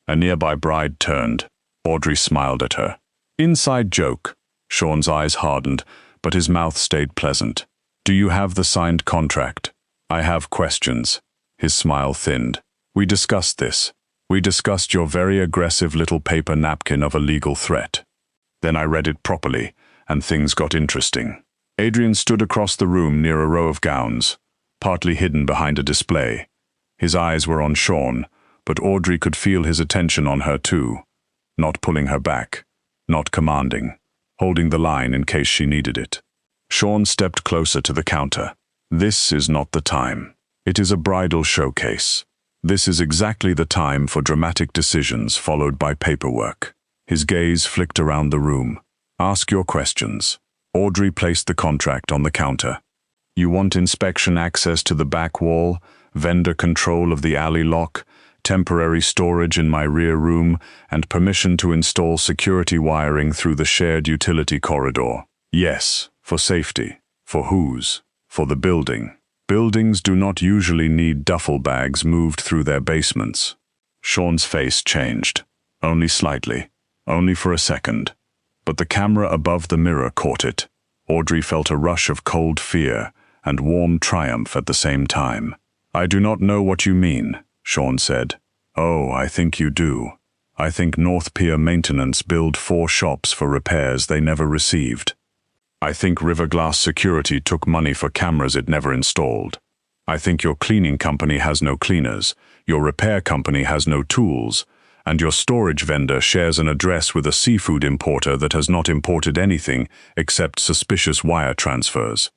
[SPEAKER 1] A nearby bride turned. Audrey smiled at her. "Inside joke." Sean's eyes hardened, but his mouth stayed pleasant. "Do you have the signed contract?" "I have questions." His smile thinned. "We discussed this. We discussed your very aggressive little paper napkin of a legal threat." Then I read it properly, and things got interesting. Adrian stood across the room near a row of gowns, partly hidden behind a display. His eyes were on Sean, but Audrey could feel his attention on her too. Not pulling her back, not commanding, holding the line in case she needed it. Sean stepped closer to the counter. "This is not the time. It is a bridal showcase. This is exactly the time for dramatic decisions followed by paperwork." His gaze flicked around the room. "Ask your questions." Audrey placed the contract on the counter. "You want inspection access to the back wall, vendor control of the alley lock, temporary storage in my rear room, and permission to install security wiring through the shared utility corridor." "Yes, for safety." "For whose?" "For the building." Buildings do not usually need duffel bags moved through their basements. Sean's face changed. Only slightly. Only for a second. But the camera above the mirror caught it. Audrey felt a rush of cold fear and warm triumph at the same time. "I do not know what you mean," Sean said. "Oh, I think you do. I think North Pier Maintenance billed 4 shops for repairs they never received. I think Riverglass Security took money for cameras it never installed. I think your cleaning company has no cleaners, your repair company has no tools, and your storage vendor shares an address with a seafood importer that has not imported anything except suspicious wire transfers."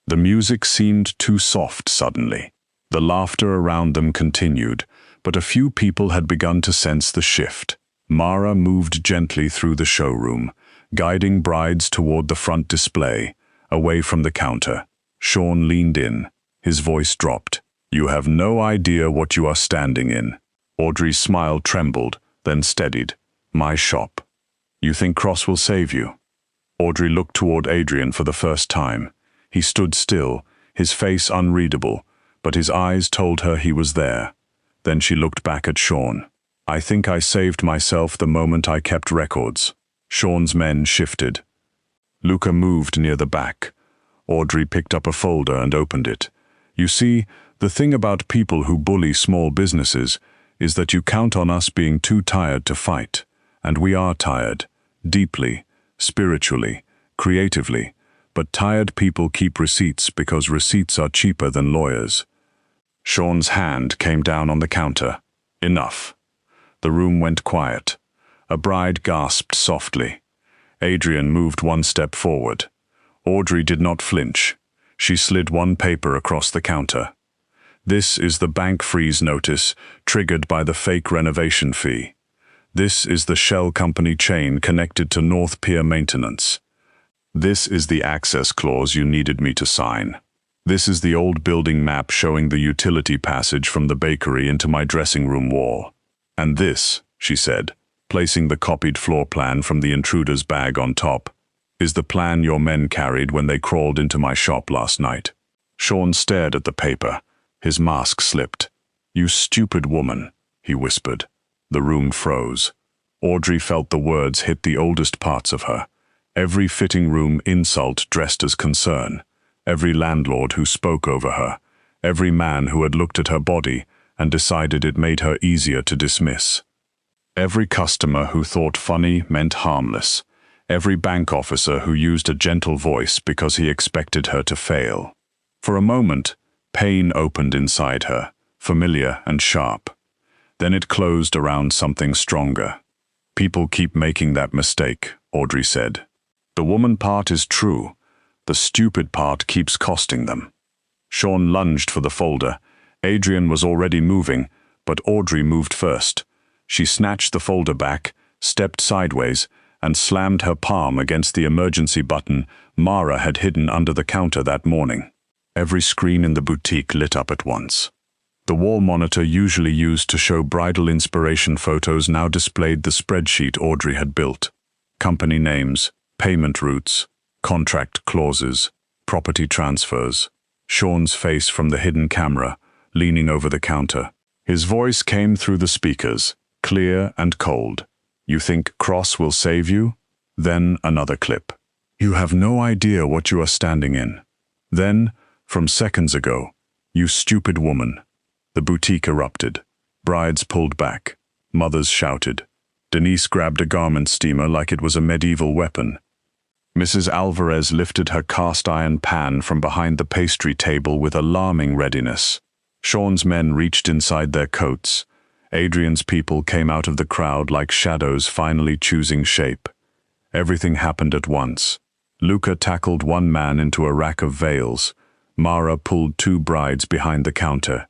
[SPEAKER 1] The music seemed too soft suddenly. The laughter around them continued, but a few people had begun to sense the shift. Mara moved gently through the showroom, guiding brides toward the front display, away from the counter. Sean leaned in. His voice dropped. "You have no idea what you are standing in." Audrey's smile trembled, then steadied. "My shop." "You think Cross will save you?" Audrey looked toward Adrian for the first time. He stood still, his face unreadable, but his eyes told her he was there. Then she looked back at Sean. "I think I saved myself the moment I kept records." Sean's men shifted. Luca moved near the back. Audrey picked up a folder and opened it. "You see, the thing about people who bully small businesses is that you count on us being too tired to fight. And we are tired. Deeply, spiritually, creatively. But tired people keep receipts because receipts are cheaper than lawyers." Sean's hand came down on the counter. "Enough." The room went quiet. A bride gasped softly. Adrian moved one step forward. Audrey did not flinch. She slid one paper across the counter. "This is the bank freeze notice triggered by the fake renovation fee. This is the shell company chain connected to North Pier Maintenance. This is the access clause you needed me to sign. This is the old building map showing the utility passage from the bakery into my dressing room wall. And this," she said, placing the copied floor plan from the intruder's bag on top, "is the plan your men carried when they crawled into my shop last night." Sean stared at the paper. His mask slipped. "You stupid woman," he whispered. The room froze. Audrey felt the words hit the oldest parts of her. Every fitting room insult dressed as concern. Every landlord who spoke over her. Every man who had looked at her body and decided it made her easier to dismiss. Every customer who thought funny meant harmless. Every bank officer who used a gentle voice because he expected her to fail. For a moment, pain opened inside her, familiar and sharp. Then it closed around something stronger. "People keep making that mistake," Audrey said. "The woman part is true. The stupid part keeps costing them." Sean lunged for the folder. Adrian was already moving, but Audrey moved first. She snatched the folder back, stepped sideways, and slammed her palm against the emergency button Mara had hidden under the counter that morning. Every screen in the boutique lit up at once. The wall monitor usually used to show bridal inspiration photos now displayed the spreadsheet Audrey had built. Company names, payment routes, contract clauses, property transfers. Sean's face from the hidden camera, leaning over the counter. His voice came through the speakers, clear and cold. "You think Cross will save you?" Then another clip. "You have no idea what you are standing in." Then, from seconds ago, "You stupid woman." The boutique erupted. Brides pulled back. Mothers shouted. Denise grabbed a garment steamer like it was a medieval weapon. Mrs. Alvarez lifted her cast-iron pan from behind the pastry table with alarming readiness. Sean's men reached inside their coats. Adrian's people came out of the crowd like shadows finally choosing shape. Everything happened at once. Luca tackled one man into a rack of veils. Mara pulled two brides behind the counter.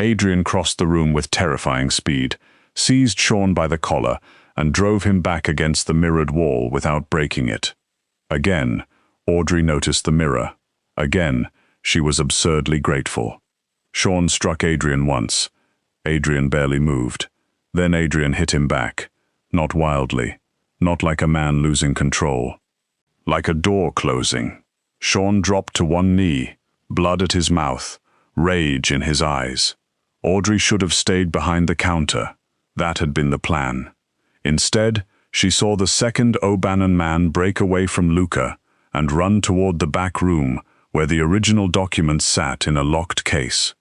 [SPEAKER 1] Adrian crossed the room with terrifying speed, seized Sean by the collar, and drove him back against the mirrored wall without breaking it. Again, Audrey noticed the mirror. Again, she was absurdly grateful. Sean struck Adrian once. Adrian barely moved. Then Adrian hit him back. Not wildly. Not like a man losing control. Like a door closing. Sean dropped to one knee, blood at his mouth, rage in his eyes. Audrey should have stayed behind the counter. That had been the plan. Instead, she saw the second O'Bannon man break away from Luca and run toward the back room where the original documents sat in a locked case.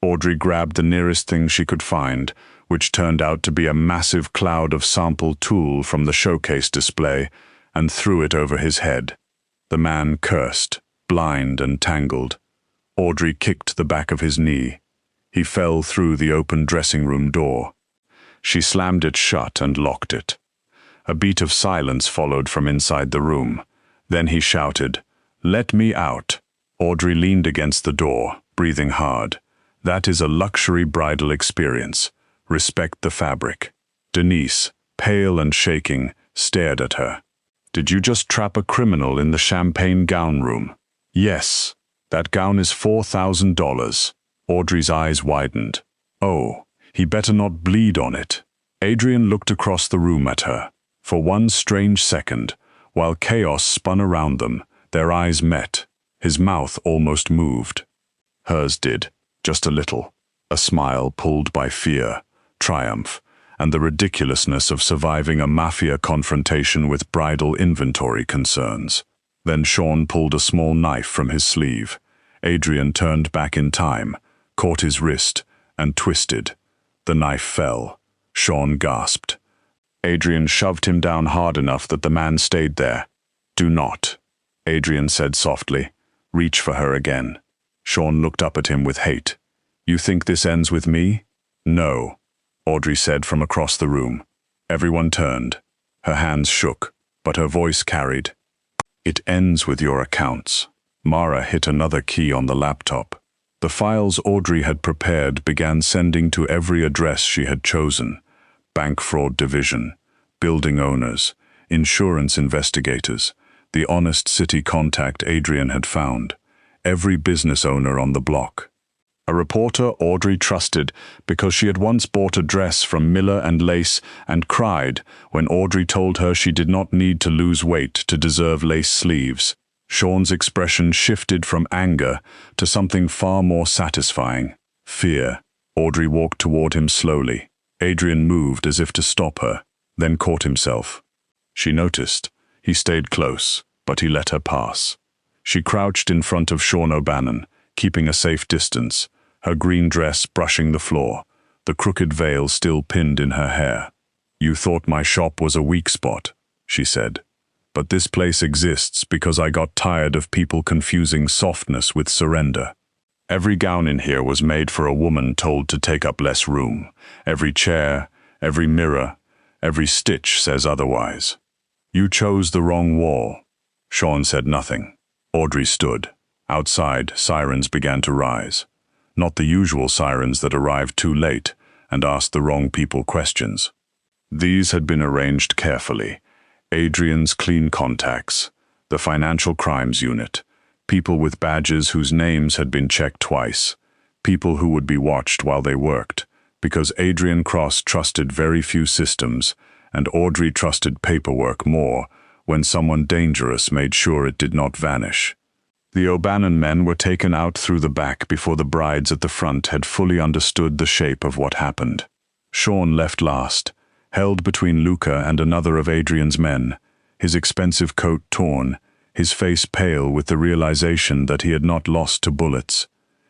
[SPEAKER 1] Audrey grabbed the nearest thing she could find, which turned out to be a massive cloud of sample tulle from the showcase display, and threw it over his head. The man cursed, blind and tangled. Audrey kicked the back of his knee. He fell through the open dressing room door. She slammed it shut and locked it. A beat of silence followed from inside the room. Then he shouted, "Let me out." Audrey leaned against the door, breathing hard. That is a luxury bridal experience. Respect the fabric. Denise, pale and shaking, stared at her. "Did you just trap a criminal in the champagne gown room?" "Yes. That gown is $4,000. Audrey's eyes widened. "Oh, he better not bleed on it." Adrian looked across the room at her. For one strange second, while chaos spun around them, their eyes met. His mouth almost moved. Hers did, just a little. A smile pulled by fear, triumph, and the ridiculousness of surviving a Mafia confrontation with bridal inventory concerns. Then Sean pulled a small knife from his sleeve. Adrian turned back in time, caught his wrist, and twisted. The knife fell. Sean gasped. Adrian shoved him down hard enough that the man stayed there. "Do not," Adrian said softly. "Reach for her again." Sean looked up at him with hate. "You think this ends with me?" "No," Audrey said from across the room. Everyone turned. Her hands shook, but her voice carried. "It ends with your accounts." Mara hit another key on the laptop. The files Audrey had prepared began sending to every address she had chosen. Bank fraud division, building owners, insurance investigators, the honest city contact Adrian had found, every business owner on the block. A reporter Audrey trusted because she had once bought a dress from Miller and Lace and cried when Audrey told her she did not need to lose weight to deserve lace sleeves. Sean's expression shifted from anger to something far more satisfying, fear. Audrey walked toward him slowly. Adrian moved as if to stop her, then caught himself. She noticed. He stayed close, but he let her pass. She crouched in front of Sean O'Bannon, keeping a safe distance, her green dress brushing the floor, the crooked veil still pinned in her hair. "You thought my shop was a weak spot," she said. "But this place exists because I got tired of people confusing softness with surrender. Every gown in here was made for a woman told to take up less room. Every chair, every mirror, every stitch says otherwise. You chose the wrong wall." Sean said nothing. Audrey stood. Outside, sirens began to rise. Not the usual sirens that arrived too late and asked the wrong people questions. These had been arranged carefully. Adrian's clean contacts, the financial crimes unit, people with badges whose names had been checked twice. people who would be watched while they worked, because Adrian Cross trusted very few systems, and Audrey trusted paperwork more when someone dangerous made sure it did not vanish. The O'Bannon men were taken out through the back before the brides at the front had fully understood the shape of what happened. Sean left last, held between Luca and another of Adrian's men, his expensive coat torn, his face pale with the realization that he had not lost to bullets.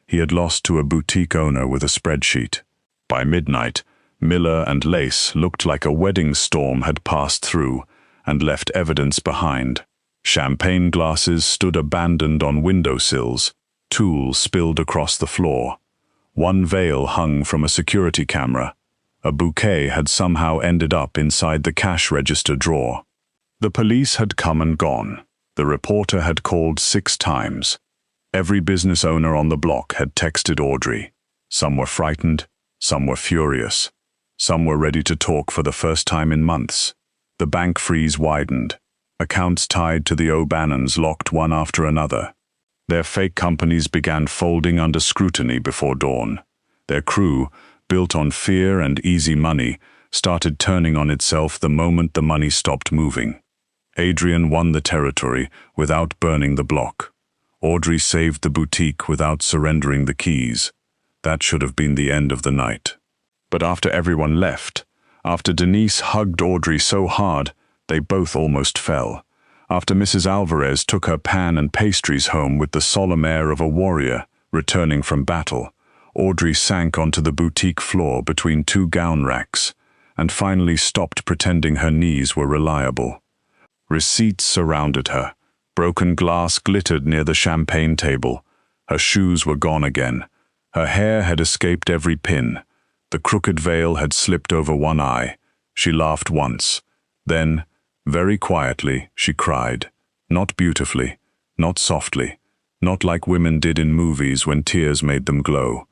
[SPEAKER 1] He had lost to a boutique owner with a spreadsheet. By midnight, Miller and Lace looked like a wedding storm had passed through and left evidence behind. Champagne glasses stood abandoned on windowsills, tools spilled across the floor. One veil hung from a security camera. A bouquet had somehow ended up inside the cash register drawer. The police had come and gone. The reporter had called 6 times. Every business owner on the block had texted Audrey. Some were frightened, some were furious. Some were ready to talk for the first time in months. The bank freeze widened. Accounts tied to the O'Bannons locked one after another. Their fake companies began folding under scrutiny before dawn. Their crew, built on fear and easy money, started turning on itself the moment the money stopped moving. Adrian won the territory without burning the block. Audrey saved the boutique without surrendering the keys. That should have been the end of the night. But after everyone left, after Denise hugged Audrey so hard, they both almost fell. After Mrs. Alvarez took her pan and pastries home with the solemn air of a warrior returning from battle, Audrey sank onto the boutique floor between 2 gown racks, and finally stopped pretending her knees were reliable. Receipts surrounded her. Broken glass glittered near the champagne table. Her shoes were gone again. Her hair had escaped every pin. The crooked veil had slipped over one eye. She laughed once. Then, very quietly, she cried. Not beautifully, not softly, not like women did in movies when tears made them glow.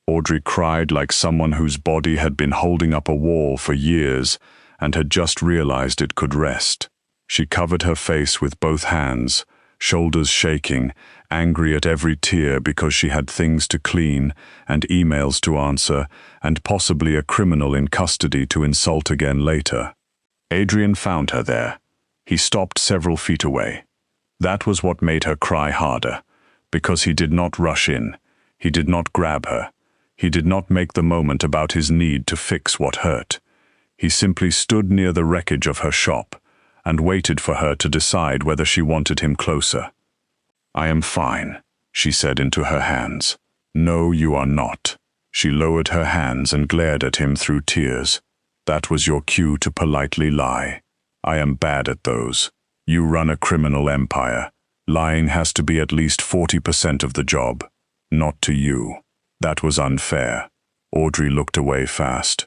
[SPEAKER 1] Audrey cried like someone whose body had been holding up a wall for years and had just realized it could rest. She covered her face with both hands, shoulders shaking, angry at every tear because she had things to clean and emails to answer and possibly a criminal in custody to insult again later. Adrian found her there. He stopped several feet away. That was what made her cry harder, because he did not rush in. He did not grab her. He did not make the moment about his need to fix what hurt. He simply stood near the wreckage of her shop and waited for her to decide whether she wanted him closer. "I am fine," she said into her hands. "No, you are not." She lowered her hands and glared at him through tears. "That was your cue to politely lie. I am bad at those. You run a criminal empire. Lying has to be at least 40% of the job. Not to you. That was unfair." Audrey looked away fast.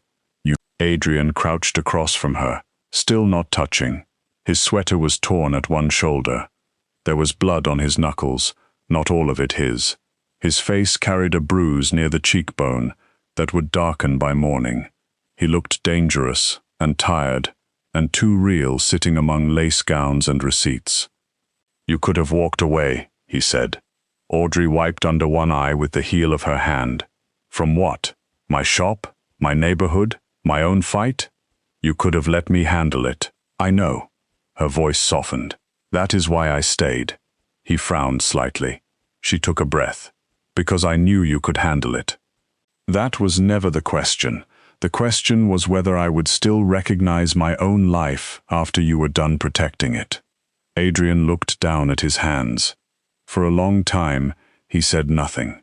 [SPEAKER 1] Adrian crouched across from her, still not touching. His sweater was torn at one shoulder. There was blood on his knuckles, not all of it his. His face carried a bruise near the cheekbone that would darken by morning. He looked dangerous and tired and too real sitting among lace gowns and receipts. "You could have walked away," he said. Audrey wiped under one eye with the heel of her hand. "From what? My shop? My neighborhood? My own fight? You could have let me handle it. I know." Her voice softened. "That is why I stayed." He frowned slightly. She took a breath. "Because I knew you could handle it." That was never the question. The question was whether I would still recognize my own life after you were done protecting it. Adrian looked down at his hands. For a long time, he said nothing.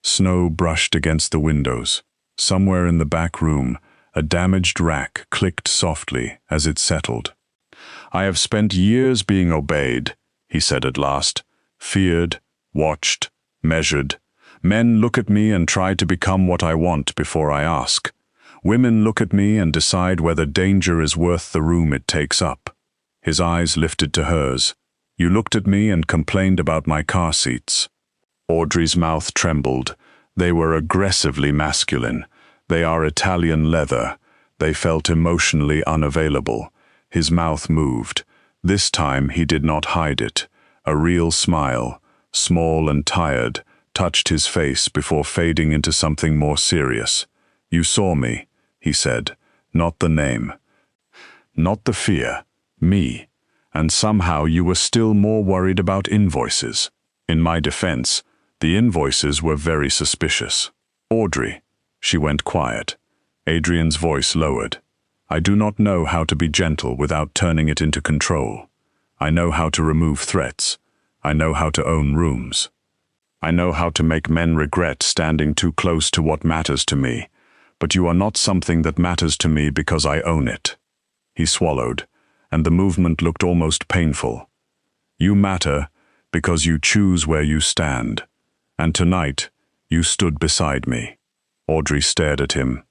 [SPEAKER 1] Snow brushed against the windows. Somewhere in the back room, a damaged rack clicked softly as it settled. "I have spent years being obeyed," he said at last. "Feared, watched, measured. Men look at me and try to become what I want before I ask. Women look at me and decide whether danger is worth the room it takes up." His eyes lifted to hers. "You looked at me and complained about my car seats." Audrey's mouth trembled. They were aggressively masculine. They are Italian leather. They felt emotionally unavailable. His mouth moved. This time he did not hide it. A real smile, small and tired, touched his face before fading into something more serious. "You saw me," he said, "not the name. Not the fear. Me. And somehow you were still more worried about invoices. In my defense, the invoices were very suspicious." "Audrey." She went quiet. Adrian's voice lowered. "I do not know how to be gentle without turning it into control. I know how to remove threats. I know how to own rooms. I know how to make men regret standing too close to what matters to me, but you are not something that matters to me because I own it." He swallowed, and the movement looked almost painful. "You matter because you choose where you stand, and tonight you stood beside me." Audrey stared at him.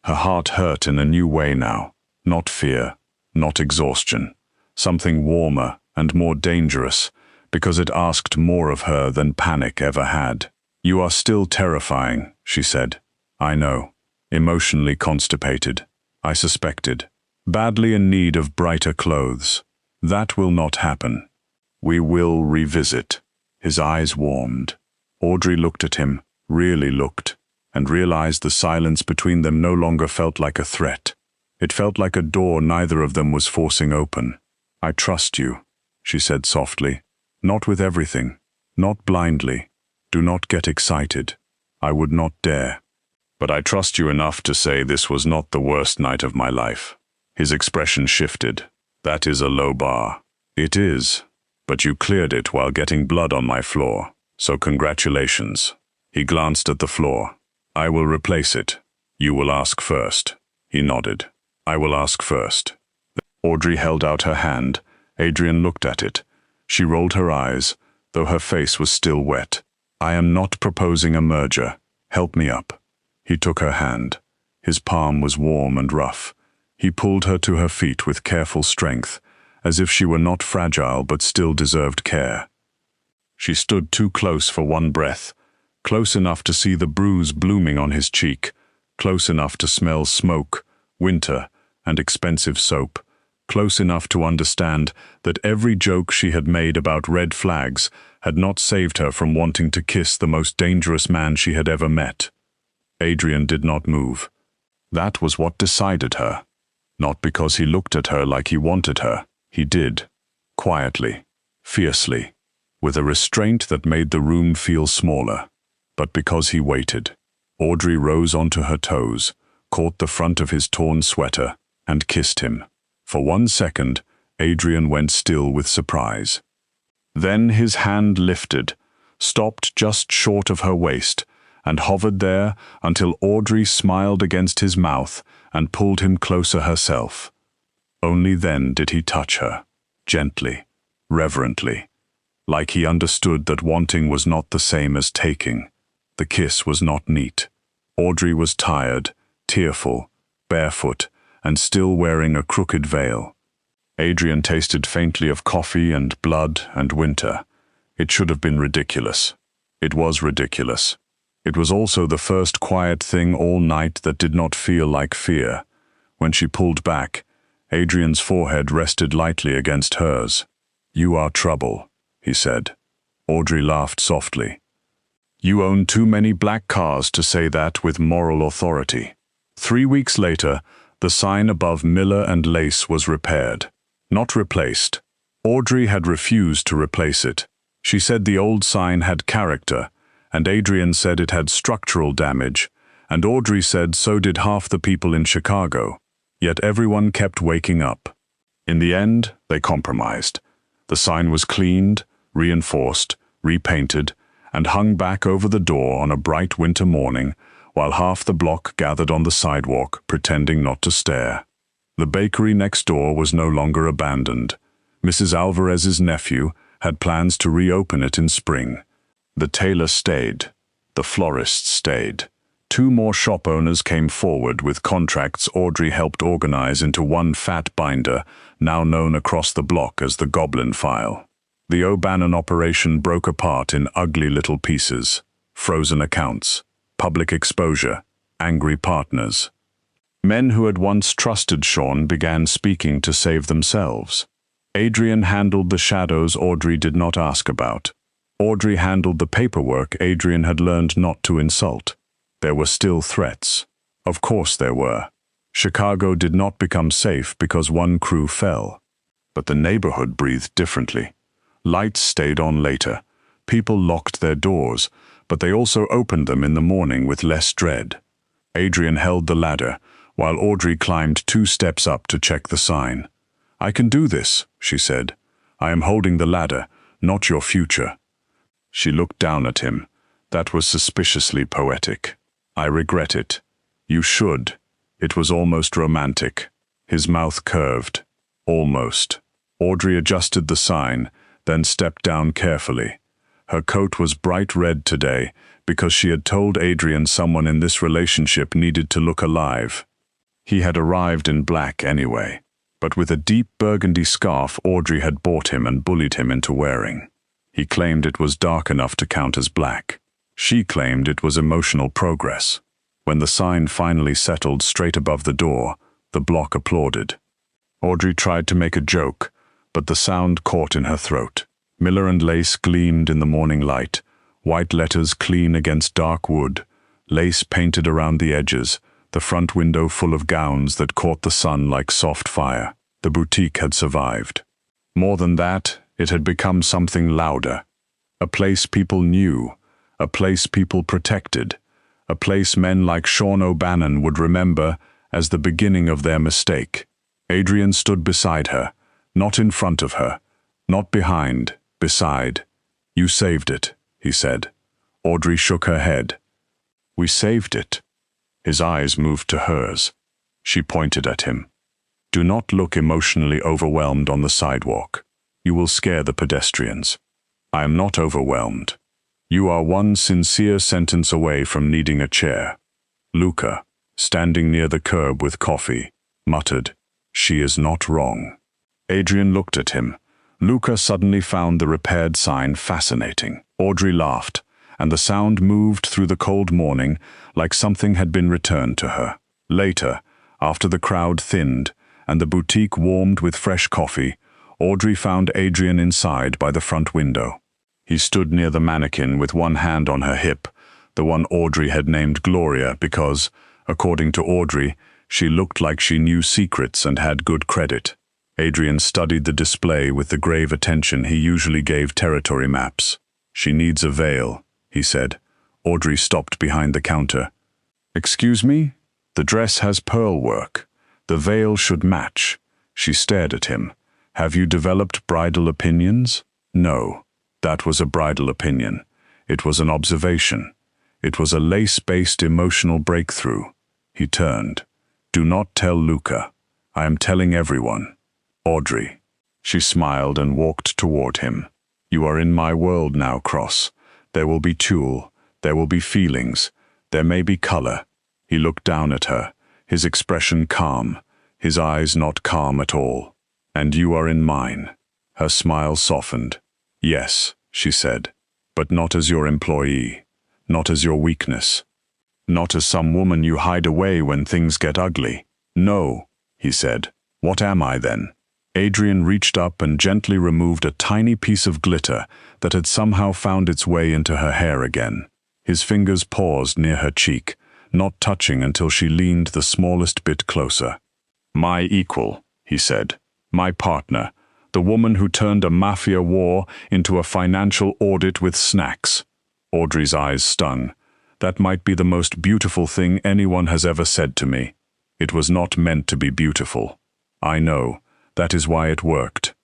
[SPEAKER 1] Her heart hurt in a new way now, not fear, not exhaustion, something warmer and more dangerous, because it asked more of her than panic ever had. "You are still terrifying," she said. "I know. Emotionally constipated. I suspected. Badly in need of brighter clothes. That will not happen. We will revisit." His eyes warmed. Audrey looked at him, really looked, and realized the silence between them no longer felt like a threat. It felt like a door neither of them was forcing open. "I trust you," she said softly. "Not with everything. Not blindly. Do not get excited. I would not dare. But I trust you enough to say this was not the worst night of my life." His expression shifted. "That is a low bar." "It is. But you cleared it while getting blood on my floor. So congratulations." He glanced at the floor. "I will replace it. You will ask first." He nodded. "I will ask first." Audrey held out her hand. Adrian looked at it. She rolled her eyes, though her face was still wet. "I am not proposing a merger. Help me up." He took her hand. His palm was warm and rough. He pulled her to her feet with careful strength, as if she were not fragile but still deserved care. She stood too close for one breath, close enough to see the bruise blooming on his cheek, close enough to smell smoke, winter, and expensive soap, close enough to understand that every joke she had made about red flags had not saved her from wanting to kiss the most dangerous man she had ever met. Adrian did not move. That was what decided her. Not because he looked at her like he wanted her. He did. Quietly. Fiercely. With a restraint that made the room feel smaller. But because he waited. Audrey rose onto her toes, caught the front of his torn sweater, and kissed him. For 1 second, Adrian went still with surprise. Then his hand lifted, stopped just short of her waist, and hovered there until Audrey smiled against his mouth and pulled him closer herself. Only then did he touch her, gently, reverently, like he understood that wanting was not the same as taking. The kiss was not neat. Audrey was tired, tearful, barefoot, and still wearing a crooked veil. Adrian tasted faintly of coffee and blood and winter. It should have been ridiculous. It was ridiculous. It was also the first quiet thing all night that did not feel like fear. When she pulled back, Adrian's forehead rested lightly against hers. "You are trouble," he said. Audrey laughed softly. "You own too many black cars to say that with moral authority." 3 weeks later, the sign above Miller and Lace was repaired. Not replaced. Audrey had refused to replace it. She said the old sign had character, and Adrian said it had structural damage, and Audrey said so did half the people in Chicago. Yet everyone kept waking up. In the end, they compromised. The sign was cleaned, reinforced, repainted, and hung back over the door on a bright winter morning, while half the block gathered on the sidewalk, pretending not to stare. The bakery next door was no longer abandoned. Mrs. Alvarez's nephew had plans to reopen it in spring. The tailor stayed. The florist stayed. 2 more shop owners came forward with contracts Audrey helped organize into one fat binder, now known across the block as the Goblin File. The O'Bannon operation broke apart in ugly little pieces. Frozen accounts, public exposure, angry partners. Men who had once trusted Sean began speaking to save themselves. Adrian handled the shadows Audrey did not ask about. Audrey handled the paperwork Adrian had learned not to insult. There were still threats. Of course there were. Chicago did not become safe because one crew fell. But the neighborhood breathed differently. Lights stayed on later. People locked their doors, but they also opened them in the morning with less dread. Adrian held the ladder, while Audrey climbed 2 steps up to check the sign. "I can do this," she said. "I am holding the ladder, not your future." She looked down at him. That was suspiciously poetic. "I regret it." "You should." It was almost romantic. His mouth curved. Almost. Audrey adjusted the sign, then stepped down carefully. Her coat was bright red today because she had told Adrian someone in this relationship needed to look alive. He had arrived in black anyway, but with a deep burgundy scarf Audrey had bought him and bullied him into wearing. He claimed it was dark enough to count as black. She claimed it was emotional progress. When the sign finally settled straight above the door, the block applauded. Audrey tried to make a joke, but the sound caught in her throat. Miller and lace gleamed in the morning light, white letters clean against dark wood, lace painted around the edges, the front window full of gowns that caught the sun like soft fire. The boutique had survived. More than that, it had become something louder. A place people knew, a place people protected, a place men like Sean O'Bannon would remember as the beginning of their mistake. Adrian stood beside her, not in front of her, not behind, beside. "You saved it," he said. Audrey shook her head. "We saved it." His eyes moved to hers. She pointed at him. "Do not look emotionally overwhelmed on the sidewalk. You will scare the pedestrians. I am not overwhelmed. You are one sincere sentence away from needing a chair." Luca, standing near the curb with coffee, muttered, "She is not wrong." Adrian looked at him. Luca suddenly found the repaired sign fascinating. Audrey laughed, and the sound moved through the cold morning like something had been returned to her. Later, after the crowd thinned and the boutique warmed with fresh coffee, Audrey found Adrian inside by the front window. He stood near the mannequin with one hand on her hip, the one Audrey had named Gloria because, according to Audrey, she looked like she knew secrets and had good credit. Adrian studied the display with the grave attention he usually gave territory maps. "She needs a veil," he said. Audrey stopped behind the counter. "Excuse me? The dress has pearl work. The veil should match." She stared at him. "Have you developed bridal opinions?" "No, that was a bridal opinion. It was an observation. It was a lace-based emotional breakthrough." He turned. "Do not tell Luca. I am telling everyone. Audrey." She smiled and walked toward him. "You are in my world now, Cross. There will be tulle. There will be feelings. There may be color." He looked down at her, his expression calm, his eyes not calm at all. "And you are in mine." Her smile softened. "Yes," she said, "but not as your employee, not as your weakness, not as some woman you hide away when things get ugly." "No," he said. "What am I then?" Adrian reached up and gently removed a tiny piece of glitter that had somehow found its way into her hair again. His fingers paused near her cheek, not touching until she leaned the smallest bit closer. "My equal," he said. "My partner. The woman who turned a Mafia war into a financial audit with snacks." Audrey's eyes stung. "That might be the most beautiful thing anyone has ever said to me. It was not meant to be beautiful. I know. That is why it worked."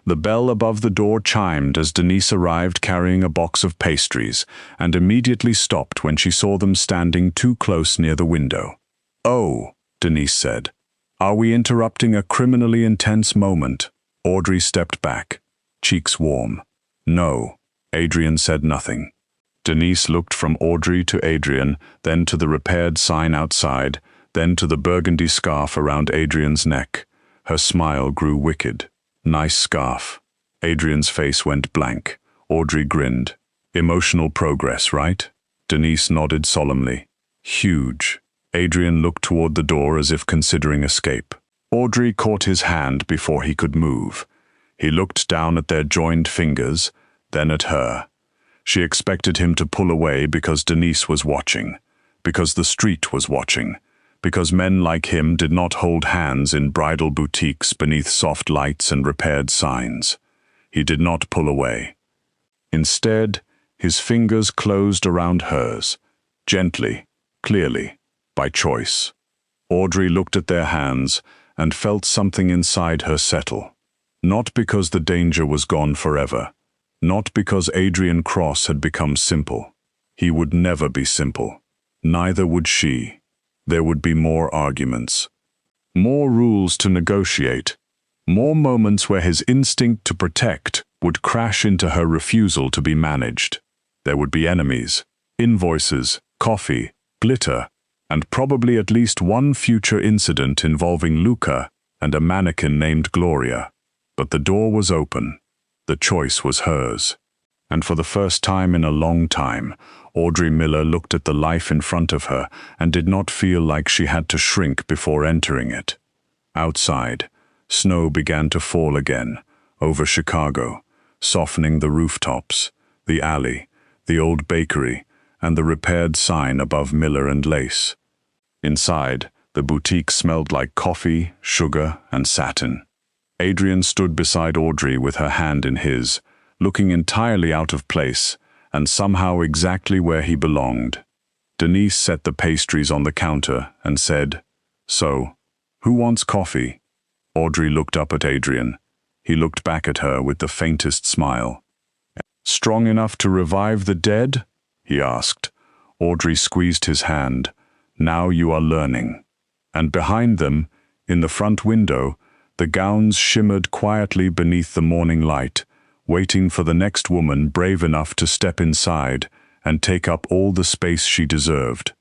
[SPEAKER 1] The bell above the door chimed as Denise arrived carrying a box of pastries, and immediately stopped when she saw them standing too close near the window. "Oh," Denise said. "Are we interrupting a criminally intense moment?" Audrey stepped back, cheeks warm. "No." Adrian said nothing. Denise looked from Audrey to Adrian, then to the repaired sign outside, then to the burgundy scarf around Adrian's neck. Her smile grew wicked. "Nice scarf." Adrian's face went blank. Audrey grinned. "Emotional progress, right?" Denise nodded solemnly. "Huge." Adrian looked toward the door as if considering escape. Audrey caught his hand before he could move. He looked down at their joined fingers, then at her. She expected him to pull away because Denise was watching, because the street was watching, because men like him did not hold hands in bridal boutiques beneath soft lights and repaired signs. He did not pull away. Instead, his fingers closed around hers, gently, clearly, by choice. Audrey looked at their hands and felt something inside her settle. Not because the danger was gone forever, not because Adrian Cross had become simple. He would never be simple. Neither would she. There would be more arguments, more rules to negotiate, more moments where his instinct to protect would crash into her refusal to be managed. There would be enemies, invoices, coffee, glitter, and probably at least one future incident involving Luca and a mannequin named Gloria. But the door was open. The choice was hers. And for the first time in a long time, Audrey Miller looked at the life in front of her and did not feel like she had to shrink before entering it. Outside, snow began to fall again, over Chicago, softening the rooftops, the alley, the old bakery, and the repaired sign above Miller and Lace. Inside, the boutique smelled like coffee, sugar, and satin. Adrian stood beside Audrey with her hand in his, looking entirely out of place, and somehow exactly where he belonged. Denise set the pastries on the counter and said, "So, who wants coffee?" Audrey looked up at Adrian. He looked back at her with the faintest smile. "Strong enough to revive the dead?" he asked. Audrey squeezed his hand. "Now you are learning." And behind them, in the front window, the gowns shimmered quietly beneath the morning light, waiting for the next woman brave enough to step inside and take up all the space she deserved.